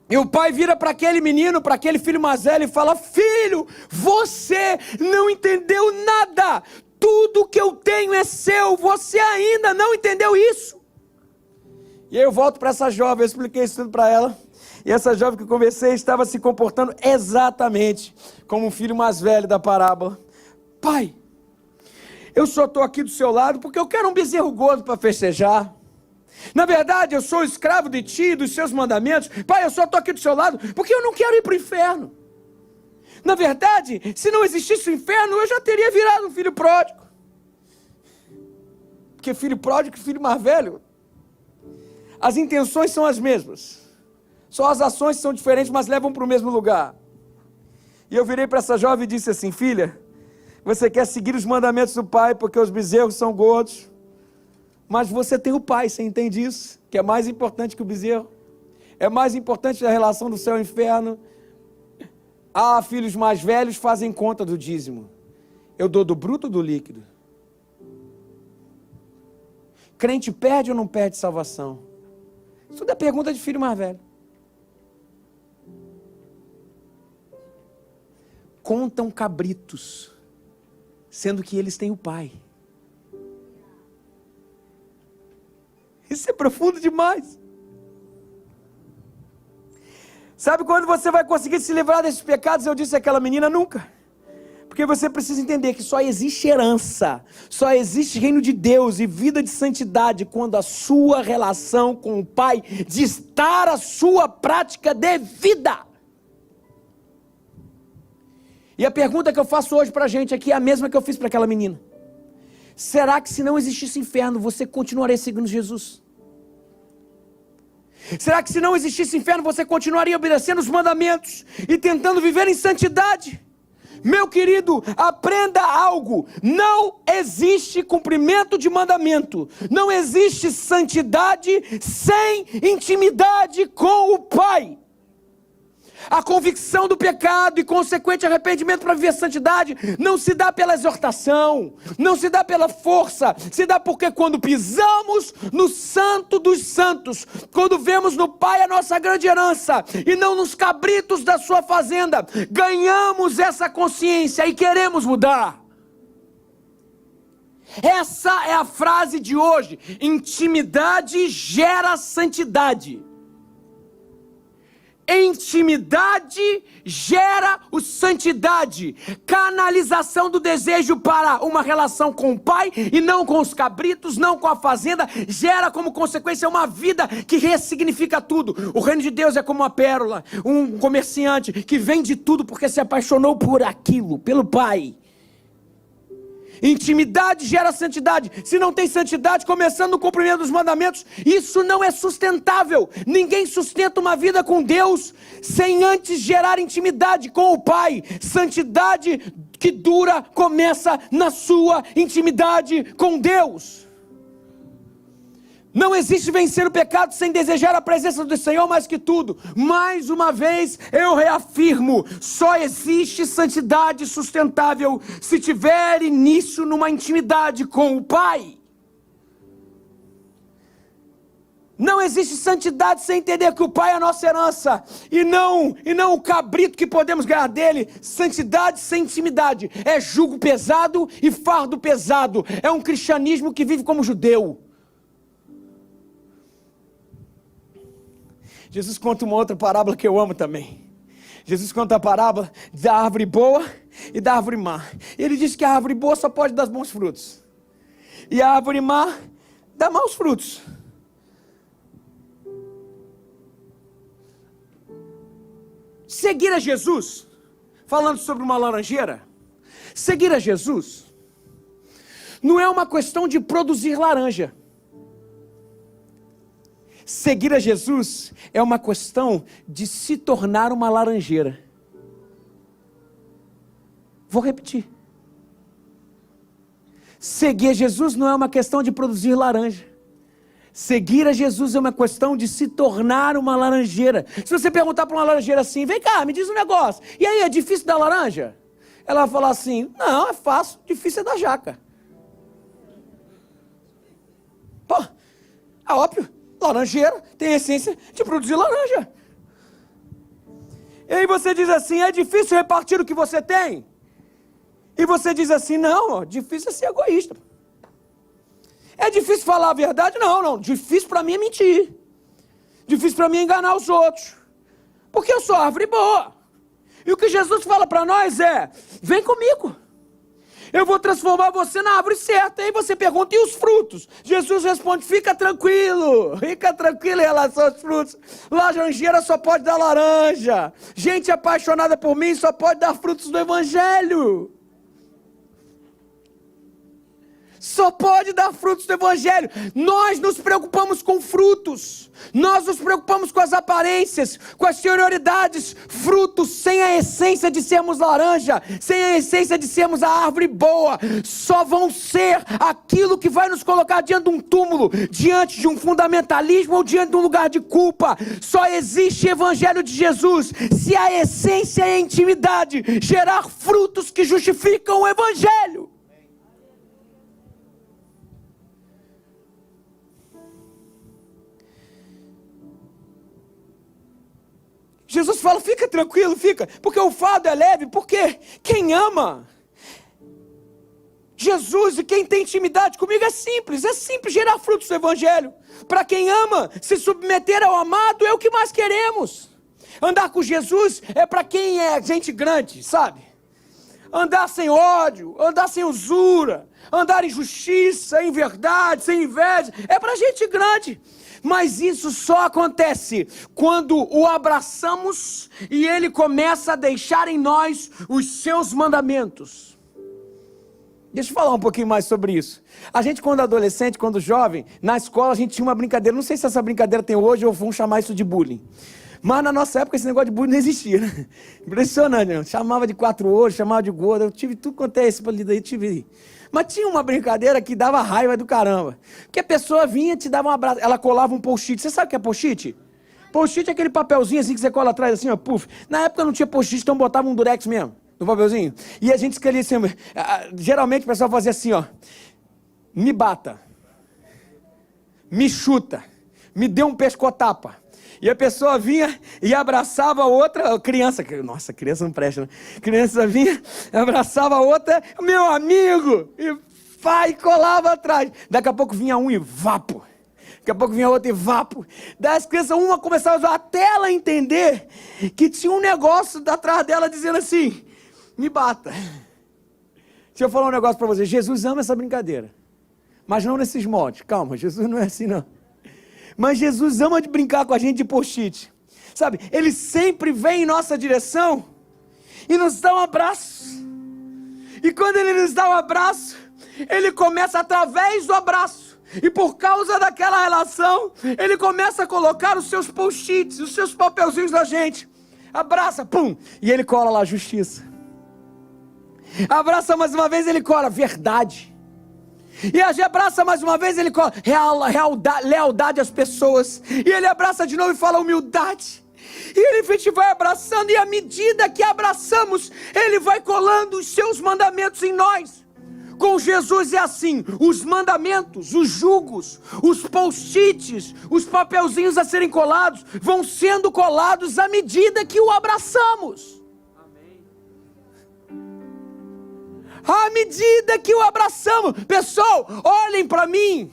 E o pai vira para aquele menino, para aquele filho mais velho e fala: filho, você não entendeu nada. Tudo que eu tenho é seu, você ainda não entendeu isso. E aí eu volto para essa jovem, eu expliquei isso tudo para ela. E essa jovem que eu conversei estava se comportando exatamente como o filho mais velho da parábola. Pai, eu só estou aqui do seu lado porque eu quero um bezerro gordo para festejar. Na verdade, eu sou escravo de ti e dos seus mandamentos. Pai, eu só estou aqui do seu lado porque eu não quero ir para o inferno. Na verdade, se não existisse o inferno, eu já teria virado um filho pródigo. Porque filho pródigo e filho mais velho, as intenções são as mesmas. Só as ações são diferentes, mas levam para o mesmo lugar. E eu virei para essa jovem e disse assim: filha, você quer seguir os mandamentos do pai porque os bezerros são gordos, mas você tem o pai, você entende isso? Que é mais importante que o bezerro, é mais importante a relação do céu e inferno. Ah, filhos mais velhos fazem conta do dízimo. Eu dou do bruto ou do líquido? Crente perde ou não perde salvação? Isso tudo é pergunta de filho mais velho. Contam cabritos, sendo que eles têm o pai. Isso é profundo demais. Sabe quando você vai conseguir se livrar desses pecados? Eu disse àquela menina: nunca. Porque você precisa entender que só existe herança, só existe reino de Deus e vida de santidade quando a sua relação com o pai distar a sua prática de vida. E a pergunta que eu faço hoje para a gente aqui é a mesma que eu fiz para aquela menina. Será que se não existisse inferno, você continuaria seguindo Jesus? Será que se não existisse inferno, você continuaria obedecendo os mandamentos e tentando viver em santidade? Meu querido, aprenda algo: não existe cumprimento de mandamento, não existe santidade sem intimidade com o Pai. A convicção do pecado e consequente arrependimento para viver santidade não se dá pela exortação, não se dá pela força, se dá porque quando pisamos no santo dos santos, quando vemos no Pai a nossa grande herança e não nos cabritos da sua fazenda, ganhamos essa consciência e queremos mudar. Essa é a frase de hoje: intimidade gera santidade. Intimidade gera o santidade, canalização do desejo para uma relação com o pai e não com os cabritos, não com a fazenda, gera como consequência uma vida que ressignifica tudo. O reino de Deus é como uma pérola, um comerciante que vende tudo porque se apaixonou por aquilo, pelo pai. Intimidade gera santidade. Se não tem santidade, começando no cumprimento dos mandamentos, isso não é sustentável. Ninguém sustenta uma vida com Deus sem antes gerar intimidade com o Pai. Santidade que dura começa na sua intimidade com Deus. Não existe vencer o pecado sem desejar a presença do Senhor mais que tudo. Mais uma vez eu reafirmo: só existe santidade sustentável se tiver início numa intimidade com o Pai. Não existe santidade sem entender que o Pai é a nossa herança e não o cabrito que podemos ganhar dele. Santidade sem intimidade é jugo pesado e fardo pesado. É um cristianismo que vive como judeu. Jesus conta uma outra parábola que eu amo também. Jesus conta a parábola da árvore boa e da árvore má. Ele diz que a árvore boa só pode dar bons frutos. E a árvore má dá maus frutos. Seguir a Jesus, falando sobre uma laranjeira, seguir a Jesus não é uma questão de produzir laranja. Seguir a Jesus é uma questão de se tornar uma laranjeira. Vou repetir. Seguir a Jesus não é uma questão de produzir laranja. Seguir a Jesus é uma questão de se tornar uma laranjeira. Se você perguntar para uma laranjeira assim, vem cá, me diz um negócio, e aí, é difícil dar laranja? Ela vai falar assim, não, é fácil, difícil é dar jaca. Pô, é óbvio, laranjeira tem a essência de produzir laranja. E aí você diz assim, é difícil repartir o que você tem? E você diz assim, não, difícil é ser egoísta. É difícil falar a verdade? Não, difícil para mim é mentir. Difícil para mim é enganar os outros. Porque eu sou árvore boa. E o que Jesus fala para nós é, vem comigo. Eu vou transformar você na árvore certa. Aí você pergunta, e os frutos? Jesus responde, fica tranquilo em relação aos frutos. Laranjeira só pode dar laranja. Gente apaixonada por mim só pode dar frutos do Evangelho. Só pode dar frutos do Evangelho. Nós nos preocupamos com frutos. Nós nos preocupamos com as aparências, com as exterioridades. Frutos sem a essência de sermos laranja, sem a essência de sermos a árvore boa, só vão ser aquilo que vai nos colocar diante de um túmulo, diante de um fundamentalismo ou diante de um lugar de culpa. Só existe Evangelho de Jesus se a essência e a intimidade gerar frutos que justificam o Evangelho. Jesus fala, fica tranquilo, porque o fardo é leve, porque quem ama Jesus e quem tem intimidade comigo é simples gerar frutos do Evangelho. Para quem ama, se submeter ao amado é o que mais queremos. Andar com Jesus é para quem é gente grande, sabe? Andar sem ódio, andar sem usura, andar em justiça, em verdade, sem inveja, é para gente grande. Mas isso só acontece quando o abraçamos e ele começa a deixar em nós os seus mandamentos. Deixa eu falar um pouquinho mais sobre isso. A gente, quando adolescente, quando jovem, na escola a gente tinha uma brincadeira, não sei se essa brincadeira tem hoje ou vão chamar isso de bullying. Mas na nossa época esse negócio de bullying não existia, né? Impressionante, né? Chamava de 4 olhos, chamava de gordo, eu tive tudo quanto é esse apelido aí, tive. Mas tinha uma brincadeira que dava raiva do caramba. Que a pessoa vinha e te dava um abraço. Ela colava um post-it. Você sabe o que é post-it? Post-it é aquele papelzinho assim que você cola atrás assim, ó, puf. Na época não tinha post-it, então botava um durex mesmo, no papelzinho. E a gente escrevia assim, geralmente o pessoal fazia assim, ó. Me bata. Me chuta. Me dê um pescotapa. E a pessoa vinha e abraçava a outra, criança não presta, né? Criança vinha, abraçava a outra, meu amigo, e colava atrás. Daqui a pouco vinha um e vapo. Daqui a pouco vinha outro e vapo. Daí as crianças, uma começava a usar até ela entender que tinha um negócio atrás dela dizendo assim, me bata. Deixa eu falar um negócio para você, Jesus ama essa brincadeira, mas não nesses moldes. Calma, Jesus não é assim não. Mas Jesus ama de brincar com a gente de post-it. Sabe, ele sempre vem em nossa direção e nos dá um abraço. E quando ele nos dá um abraço, ele começa através do abraço. E por causa daquela relação, ele começa a colocar os seus post-its, os seus papelzinhos na gente. Abraça, pum, e ele cola lá justiça. Abraça mais uma vez, ele cola verdade. E a gente abraça mais uma vez, ele cola lealdade às pessoas. E ele abraça de novo e fala humildade. E a gente vai abraçando, e à medida que abraçamos, ele vai colando os seus mandamentos em nós. Com Jesus é assim, os mandamentos, os jugos, os post-its, os papelzinhos a serem colados, vão sendo colados à medida que o abraçamos. À medida que o abraçamos, pessoal, olhem para mim,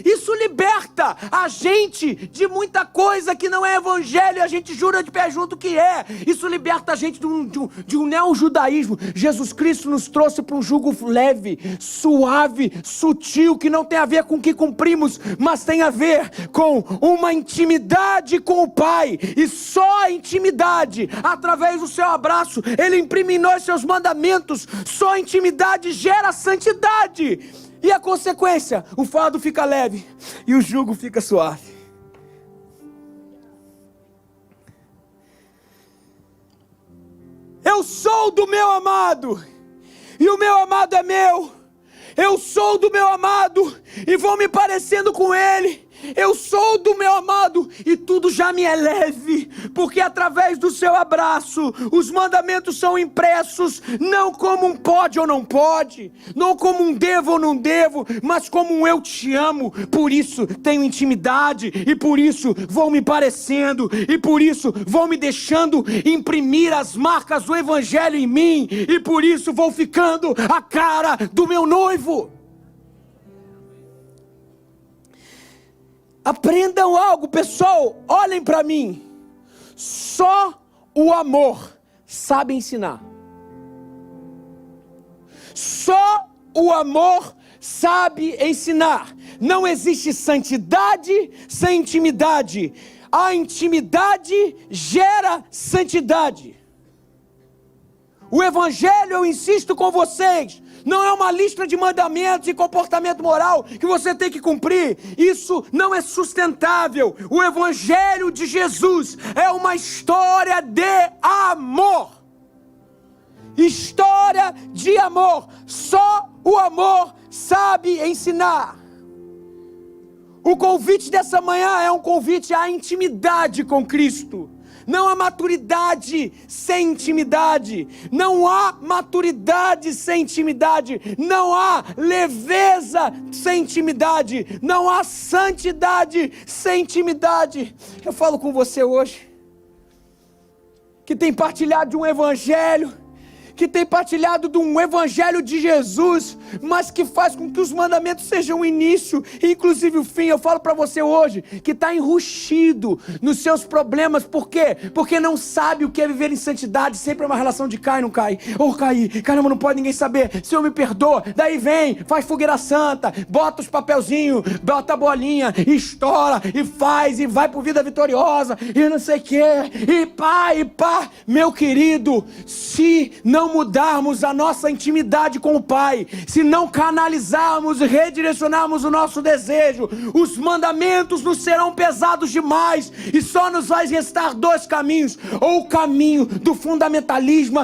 isso liberta a gente de muita coisa que não é evangelho, e a gente jura de pé junto que é. Isso liberta a gente de um neo-judaísmo. Jesus Cristo nos trouxe para um jugo leve, suave, sutil, que não tem a ver com o que cumprimos, mas tem a ver com uma intimidade com o Pai, e só a intimidade, através do seu abraço, ele imprime em nós seus mandamentos. Só a intimidade gera santidade. E a consequência, o fardo fica leve e o jugo fica suave. Eu sou do meu amado, e o meu amado é meu, Eu sou do meu amado e vou me parecendo com ele. Eu sou do meu amado e tudo já me é leve, porque através do seu abraço os mandamentos são impressos, não como um pode ou não pode, não como um devo ou não devo, mas como um eu te amo. Por isso tenho intimidade e por isso vou me parecendo e por isso vou me deixando imprimir as marcas do evangelho em mim e por isso vou ficando a cara do meu noivo. Aprendam algo, pessoal, olhem para mim. Só o amor sabe ensinar. Só o amor sabe ensinar. Não existe santidade sem intimidade. A intimidade gera santidade. O evangelho, eu insisto com vocês, não é uma lista de mandamentos e comportamento moral que você tem que cumprir. Isso não é sustentável. O evangelho de Jesus é uma história de amor. História de amor. Só o amor sabe ensinar. O convite dessa manhã é um convite à intimidade com Cristo. Não há maturidade sem intimidade. Não há maturidade sem intimidade. Não há leveza sem intimidade. Não há santidade sem intimidade. Eu falo com você hoje, que tem partilhado de um evangelho, que tem partilhado de um evangelho de Jesus, mas que faz com que os mandamentos sejam o início, e inclusive o fim. Eu falo para você hoje, que está enrustido nos seus problemas. Por quê? Porque não sabe o que é viver em santidade. Sempre é uma relação de cai, não cai, ou cair, caramba, não pode ninguém saber, Senhor me perdoa. Daí vem, faz fogueira santa, bota os papelzinhos, bota a bolinha, estoura, e faz, e vai por vida vitoriosa, e não sei o que, e pá, meu querido, se não mudarmos a nossa intimidade com o Pai, se não canalizarmos e redirecionarmos o nosso desejo, os mandamentos nos serão pesados demais, e só nos vai restar dois caminhos: ou o caminho do fundamentalismo,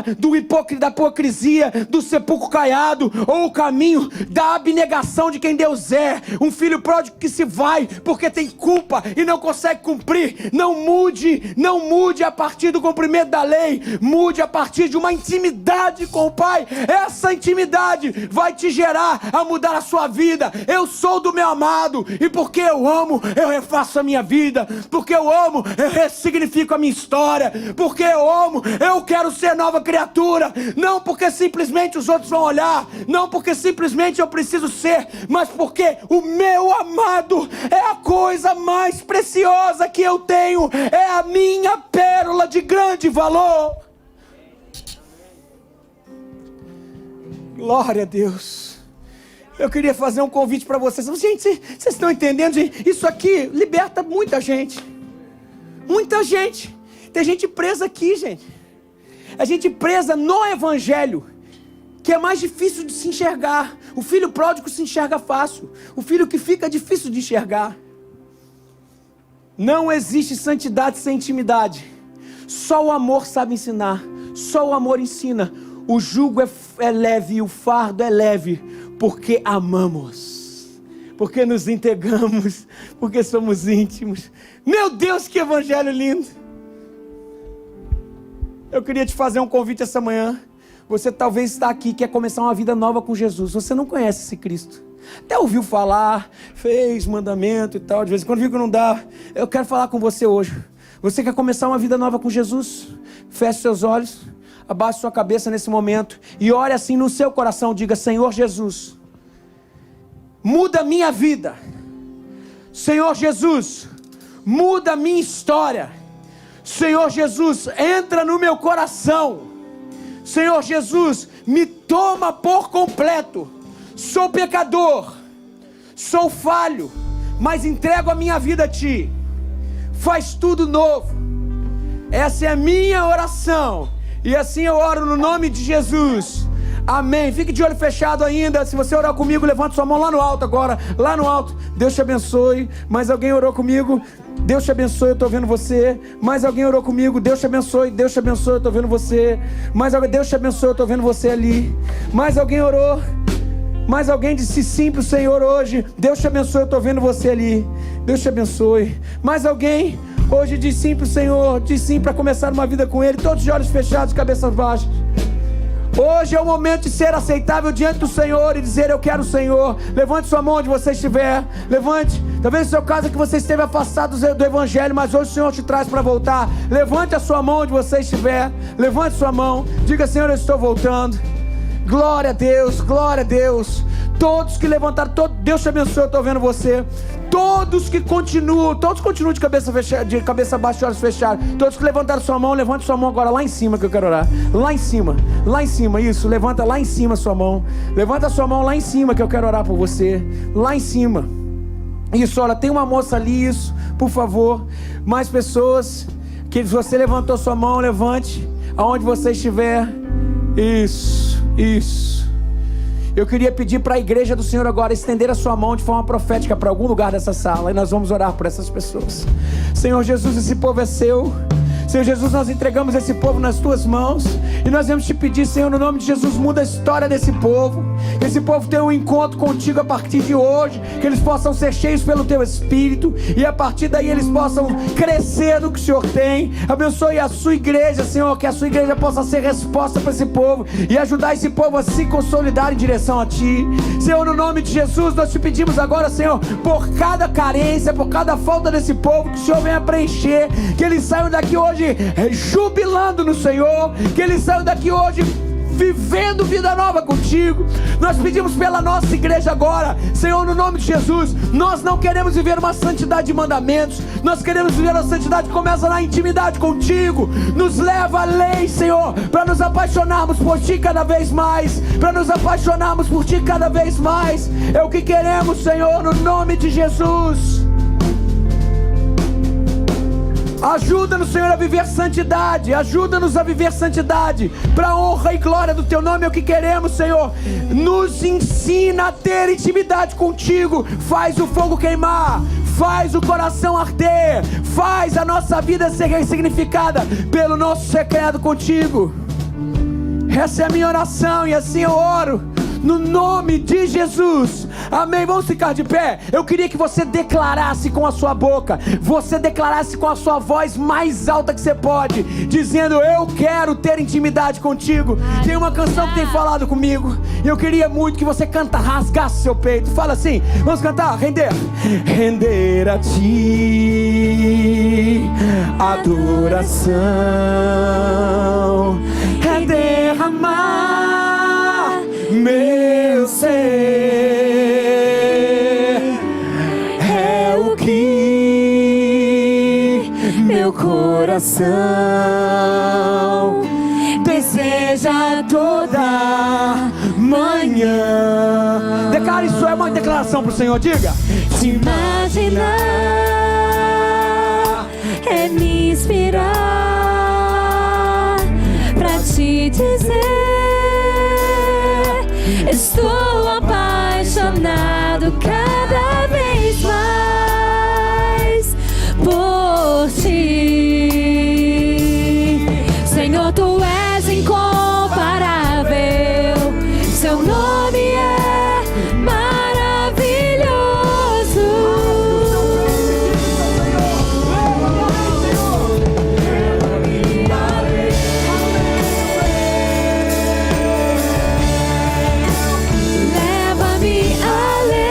da hipocrisia, do sepulcro caiado, ou o caminho da abnegação de quem Deus é, um filho pródigo que se vai porque tem culpa e não consegue cumprir. Não mude a partir do cumprimento da lei, mude a partir de uma intimidade com o Pai. Essa intimidade vai te gerar a mudar a sua vida. Eu sou do meu amado, e porque eu amo, eu refaço a minha vida. Porque eu amo, eu ressignifico a minha história. Porque eu amo, eu quero ser nova criatura. Não porque simplesmente os outros vão olhar, não porque simplesmente eu preciso ser, mas porque o meu amado é a coisa mais preciosa que eu tenho, é a minha pérola de grande valor. Glória a Deus. Eu queria fazer um convite para vocês. Gente, vocês estão entendendo, gente? Isso aqui liberta muita gente. Muita gente. Tem gente presa aqui, gente. A gente presa no evangelho, que é mais difícil de se enxergar. O filho pródigo se enxerga fácil. O filho que fica é difícil de enxergar. Não existe santidade sem intimidade. Só o amor sabe ensinar. Só o amor ensina. O jugo é leve e o fardo é leve, porque amamos, porque nos entregamos, porque somos íntimos. Meu Deus, que evangelho lindo! Eu queria te fazer um convite essa manhã. Você talvez está aqui e quer começar uma vida nova com Jesus. Você não conhece esse Cristo. Até ouviu falar, fez mandamento e tal, de vez em quando viu que não dá. Eu quero falar com você hoje. Você quer começar uma vida nova com Jesus? Feche seus olhos, abaixe sua cabeça nesse momento e ore assim no seu coração. Diga: Senhor Jesus, muda a minha vida. Senhor Jesus, muda a minha história. Senhor Jesus, entra no meu coração. Senhor Jesus, me toma por completo. Sou pecador, sou falho, mas entrego a minha vida a Ti. Faz tudo novo. Essa é a minha oração, e assim eu oro no nome de Jesus. Amém. Fique de olho fechado ainda. Se você orar comigo, levante sua mão lá no alto agora. Lá no alto. Deus te abençoe. Mais alguém orou comigo? Deus te abençoe, eu estou vendo você. Mais alguém orou comigo? Deus te abençoe. Deus te abençoe, eu estou vendo você. Mais alguém? Deus te abençoe, eu estou vendo você ali. Mais alguém orou? Mais alguém disse sim para o Senhor hoje? Deus te abençoe, eu estou vendo você ali. Deus te abençoe. Mais alguém hoje diz sim para o Senhor? Diz sim para começar uma vida com Ele, todos de olhos fechados, cabeças baixas. Hoje é o momento de ser aceitável diante do Senhor e dizer: eu quero o Senhor. Levante sua mão onde você estiver. Levante. Talvez no seu caso é que você esteve afastado do Evangelho, mas hoje o Senhor te traz para voltar. Levante a sua mão onde você estiver. Levante sua mão. Diga: Senhor, eu estou voltando. Glória a Deus, glória a Deus. Todos que levantaram, Deus te abençoe, eu estou vendo você. Todos continuam de cabeça fechada, de cabeça baixa e olhos fechados. Todos que levantaram sua mão, levante sua mão agora lá em cima que eu quero orar. Lá em cima, isso, levanta lá em cima sua mão. Levanta sua mão lá em cima que eu quero orar por você. Lá em cima. Isso, olha, tem uma moça ali, isso, por favor. Mais pessoas, que você levantou sua mão, levante, aonde você estiver. Isso. Eu queria pedir para a igreja do Senhor agora estender a sua mão de forma profética para algum lugar dessa sala, e nós vamos orar por essas pessoas. Senhor Jesus, esse povo é seu. Senhor Jesus, nós entregamos esse povo nas tuas mãos, e nós vamos te pedir, Senhor, no nome de Jesus, muda a história desse povo. Que esse povo tenha um encontro contigo a partir de hoje, que eles possam ser cheios pelo teu Espírito, e a partir daí eles possam crescer no que o Senhor tem. Abençoe a sua igreja, Senhor, que a sua igreja possa ser resposta para esse povo e ajudar esse povo a se consolidar em direção a ti. Senhor, no nome de Jesus, nós te pedimos agora, Senhor, por cada carência, por cada falta desse povo, que o Senhor venha preencher, que eles saiam daqui hoje jubilando no Senhor, que eles saiam daqui hoje vivendo vida nova contigo. Nós pedimos pela nossa igreja agora, Senhor, no nome de Jesus. Nós não queremos viver uma santidade de mandamentos, nós queremos viver uma santidade que começa na intimidade contigo. Nos leva à lei, Senhor, para nos apaixonarmos por ti cada vez mais, para nos apaixonarmos por ti cada vez mais. É o que queremos, Senhor, no nome de Jesus. Ajuda-nos, Senhor, a viver santidade. Ajuda-nos a viver santidade para a honra e glória do teu nome. É o que queremos, Senhor. Nos ensina a ter intimidade contigo. Faz o fogo queimar, faz o coração arder, faz a nossa vida ser ressignificada pelo nosso secreto contigo. Essa é a minha oração, e assim eu oro no nome de Jesus, amém. Vamos ficar de pé. Eu queria que você declarasse com a sua boca, você declarasse com a sua voz mais alta que você pode, dizendo: eu quero ter intimidade contigo. Tem uma canção que tem falado comigo, e eu queria muito que você rasgasse seu peito. Fala assim, vamos cantar, render a ti adoração, é derramar meu ser, é o que meu coração deseja toda manhã. Declare, isso é uma declaração para o Senhor, diga: te imaginar é me inspirar pra te dizer: estou apaixonado cada vez mais por ti. Senhor, tu és incomparável, seu nome é maravilhoso. Leva-me além.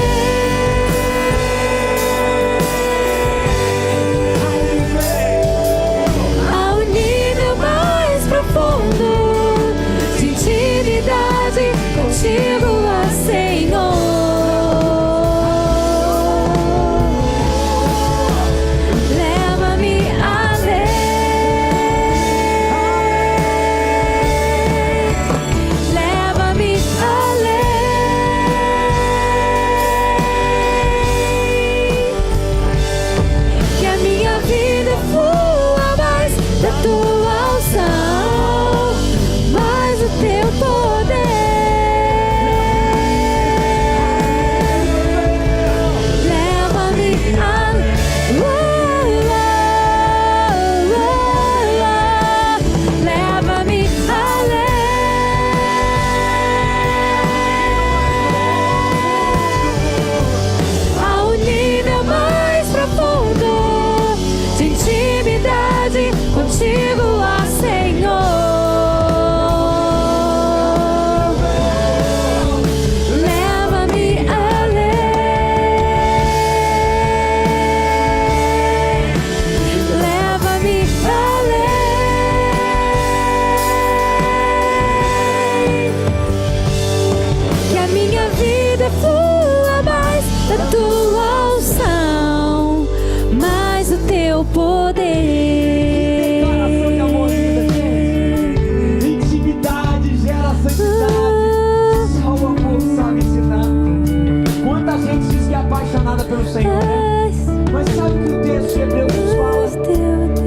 vida flua mais da tua unção, mais o teu poder. Declaração de amor, gente. Intimidade gera santidade. Só o amor sabe ensinar. Quanta gente diz que é apaixonada pelo Senhor, né? Mas sabe o que o texto de Hebreus nos fala?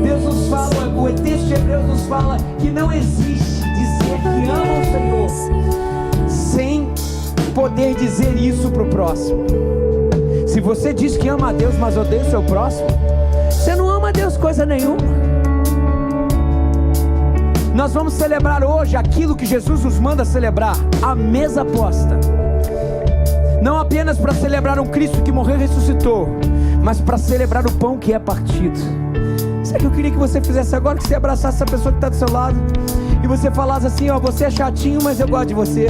Deus nos fala, o texto de Hebreus nos fala que não existe dizer que ama o Senhor sem poder dizer isso para o próximo. Se você diz que ama a Deus, mas odeia o seu próximo, você não ama a Deus coisa nenhuma. Nós vamos celebrar hoje aquilo que Jesus nos manda celebrar, a mesa posta. Não apenas para celebrar um Cristo que morreu e ressuscitou, mas para celebrar o pão que é partido. Sabe o que eu queria que você fizesse agora? Que você abraçasse essa pessoa que está do seu lado e você falasse assim, ó, você é chatinho, mas eu gosto de você.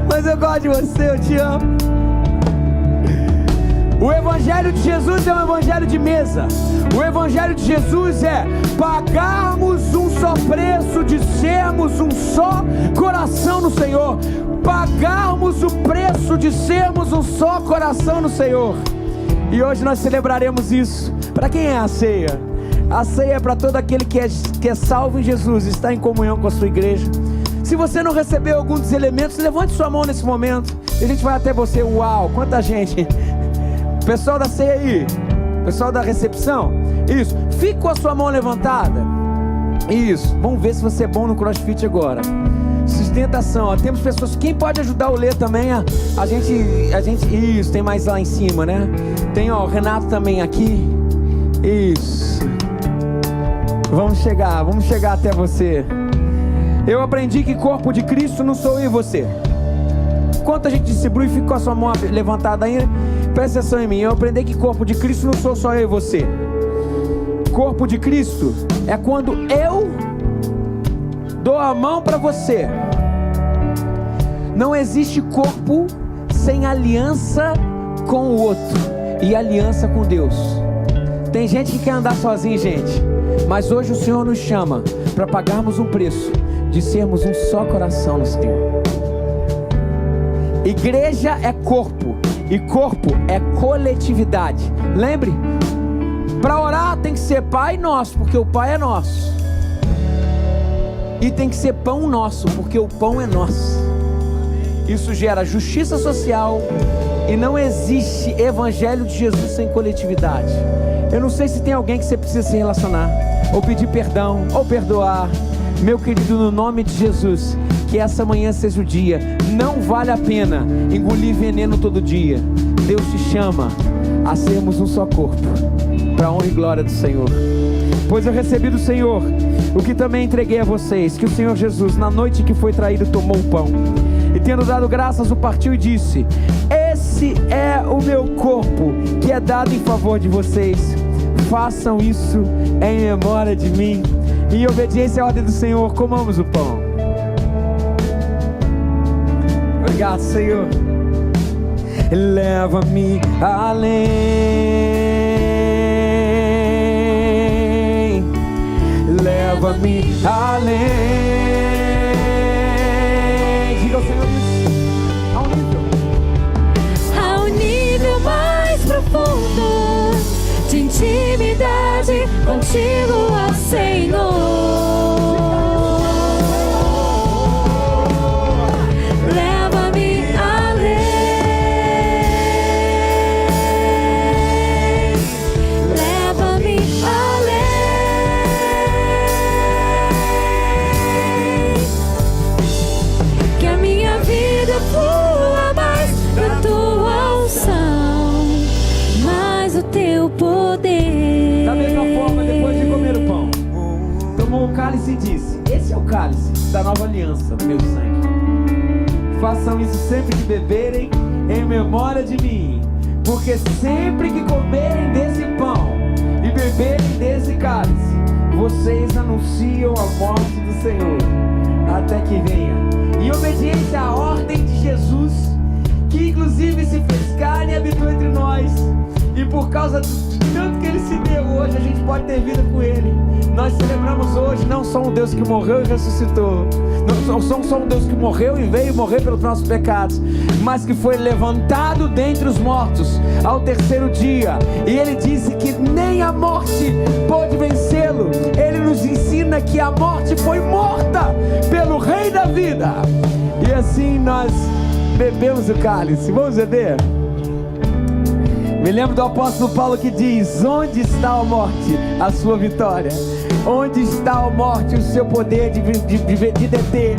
Mas eu gosto de você, eu te amo. O Evangelho de Jesus é um Evangelho de mesa. O Evangelho de Jesus é pagarmos um só preço de sermos um só coração no Senhor. Pagarmos o preço de sermos um só coração no Senhor. E hoje nós celebraremos isso. Para quem é a ceia? A ceia é para todo aquele que é salvo em Jesus, está em comunhão com a sua igreja. Se você não recebeu algum dos elementos, levante sua mão nesse momento e a gente vai até você. Uau, quanta gente! Pessoal da ceia aí, pessoal da recepção, isso, fique com a sua mão levantada. Isso, vamos ver se você é bom no CrossFit agora. Sustentação, ó. Temos pessoas, quem pode ajudar o Lê também? A gente, isso, tem mais lá em cima, né? Tem, ó, o Renato também aqui. Isso. Vamos chegar até você. Eu aprendi que corpo de Cristo não sou eu e você. Enquanto a gente distribui, fica com a sua mão levantada aí. Presta atenção em mim. Eu aprendi que corpo de Cristo não sou só eu e você. Corpo de Cristo é quando eu dou a mão para você. Não existe corpo sem aliança com o outro e aliança com Deus. Tem gente que quer andar sozinho, gente, mas hoje o Senhor nos chama para pagarmos um preço de sermos um só coração no Senhor. Igreja é corpo e corpo é coletividade. Lembre, para orar tem que ser Pai Nosso, porque o Pai é nosso. E tem que ser pão nosso, porque o pão é nosso. Isso gera justiça social. E não existe evangelho de Jesus sem coletividade. Eu não sei se tem alguém que você precisa se relacionar, ou pedir perdão, ou perdoar. Meu querido, no nome de Jesus, que essa manhã seja o dia. Não vale a pena engolir veneno todo dia. Deus te chama a sermos um só corpo, para a honra e glória do Senhor. Pois eu recebi do Senhor o que também entreguei a vocês, que o Senhor Jesus, na noite que foi traído, tomou o pão, e tendo dado graças, o partiu e disse: esse é o meu corpo, que é dado em favor de vocês. Façam isso em memória de mim. Em obediência à ordem do Senhor, comamos o pão. Obrigado, Senhor. Leva-me além, leva-me além. Diga ao Senhor isso. Ao nível mais profundo de intimidade contigo, ó Senhor. O cálice e disse: esse é o cálice da nova aliança, meu sangue. Façam isso sempre que beberem, em memória de mim. Porque sempre que comerem desse pão e beberem desse cálice, vocês anunciam a morte do Senhor até que venha. Em obediência à ordem de Jesus, que inclusive se fez carne e habitou entre nós, e por causa tanto que ele se deu, hoje a gente pode ter vida com ele. Nós celebramos hoje não só um Deus que morreu e ressuscitou, não só um Deus que morreu e veio morrer pelos nossos pecados, mas que foi levantado dentre os mortos ao terceiro dia. E ele disse que nem a morte pôde vencê-lo. Ele nos ensina que a morte foi morta pelo Rei da vida. E assim nós bebemos o cálice. Vamos beber? Me lembro do apóstolo Paulo que diz: onde está a morte, a sua vitória? Onde está a morte, o seu poder de deter?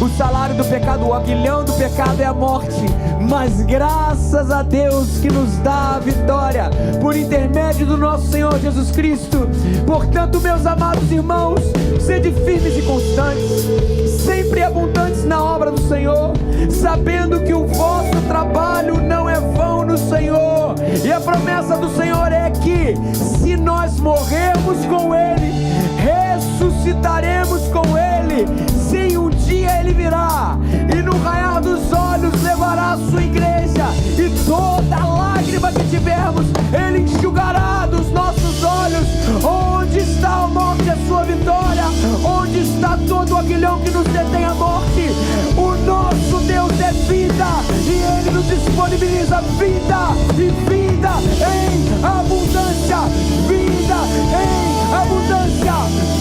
O salário do pecado, o aguilhão do pecado é a morte, mas graças a Deus que nos dá a vitória por intermédio do nosso Senhor Jesus Cristo. Portanto, meus amados irmãos, sede firmes e constantes, sempre abundantes na obra do Senhor, sabendo que o vosso trabalho não é vão no Senhor. E a promessa do Senhor é que, se nós morrermos com Ele, ressuscitaremos com Ele. Sim, um dia Ele virá, e no raiar dos olhos levará a sua igreja, e toda lágrima que tivermos, Ele enxugará dos nossos olhos. Onde está a morte, a sua vitória? Onde está todo o aguilhão que nos detém a morte? O nosso Deus é vida, e Ele nos disponibiliza vida, e vida em abundância, vida em abundância,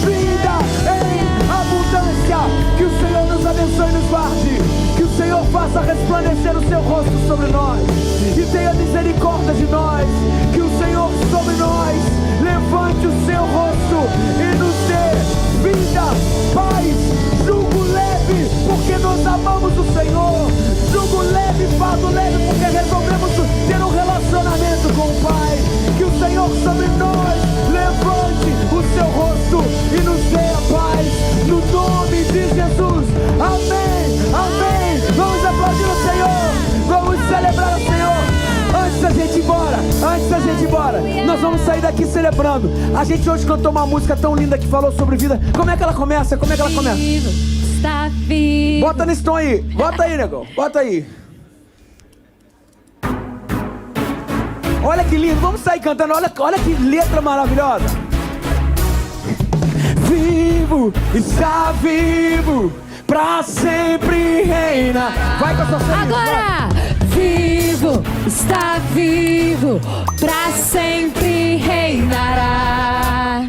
vida em abundância. Que o Senhor nos abençoe e nos guarde, que o Senhor faça resplandecer o seu rosto sobre nós e tenha misericórdia de nós, que o Senhor sobre nós levante o seu rosto e nos dê vida, paz, jugo leve, porque nós amamos o Senhor, jugo leve, fardo leve, porque resolvemos ter um relacionamento com o Pai. Que o Senhor sobre nós levante o seu rosto e nos dê a paz, no nome de Jesus. Amém, amém. Vamos aplaudir o Senhor, vamos celebrar o Senhor. Antes da gente ir embora, nós vamos sair daqui celebrando. A gente hoje cantou uma música tão linda que falou sobre vida. Como é que ela começa? Está vivo. Bota nesse tom aí, bota aí, negão, bota aí. Olha que lindo, vamos sair cantando, olha que letra maravilhosa. Vivo, está vivo, pra sempre reina. Vai com a sua feliz, Agora! Vivo, está vivo, pra sempre reinará.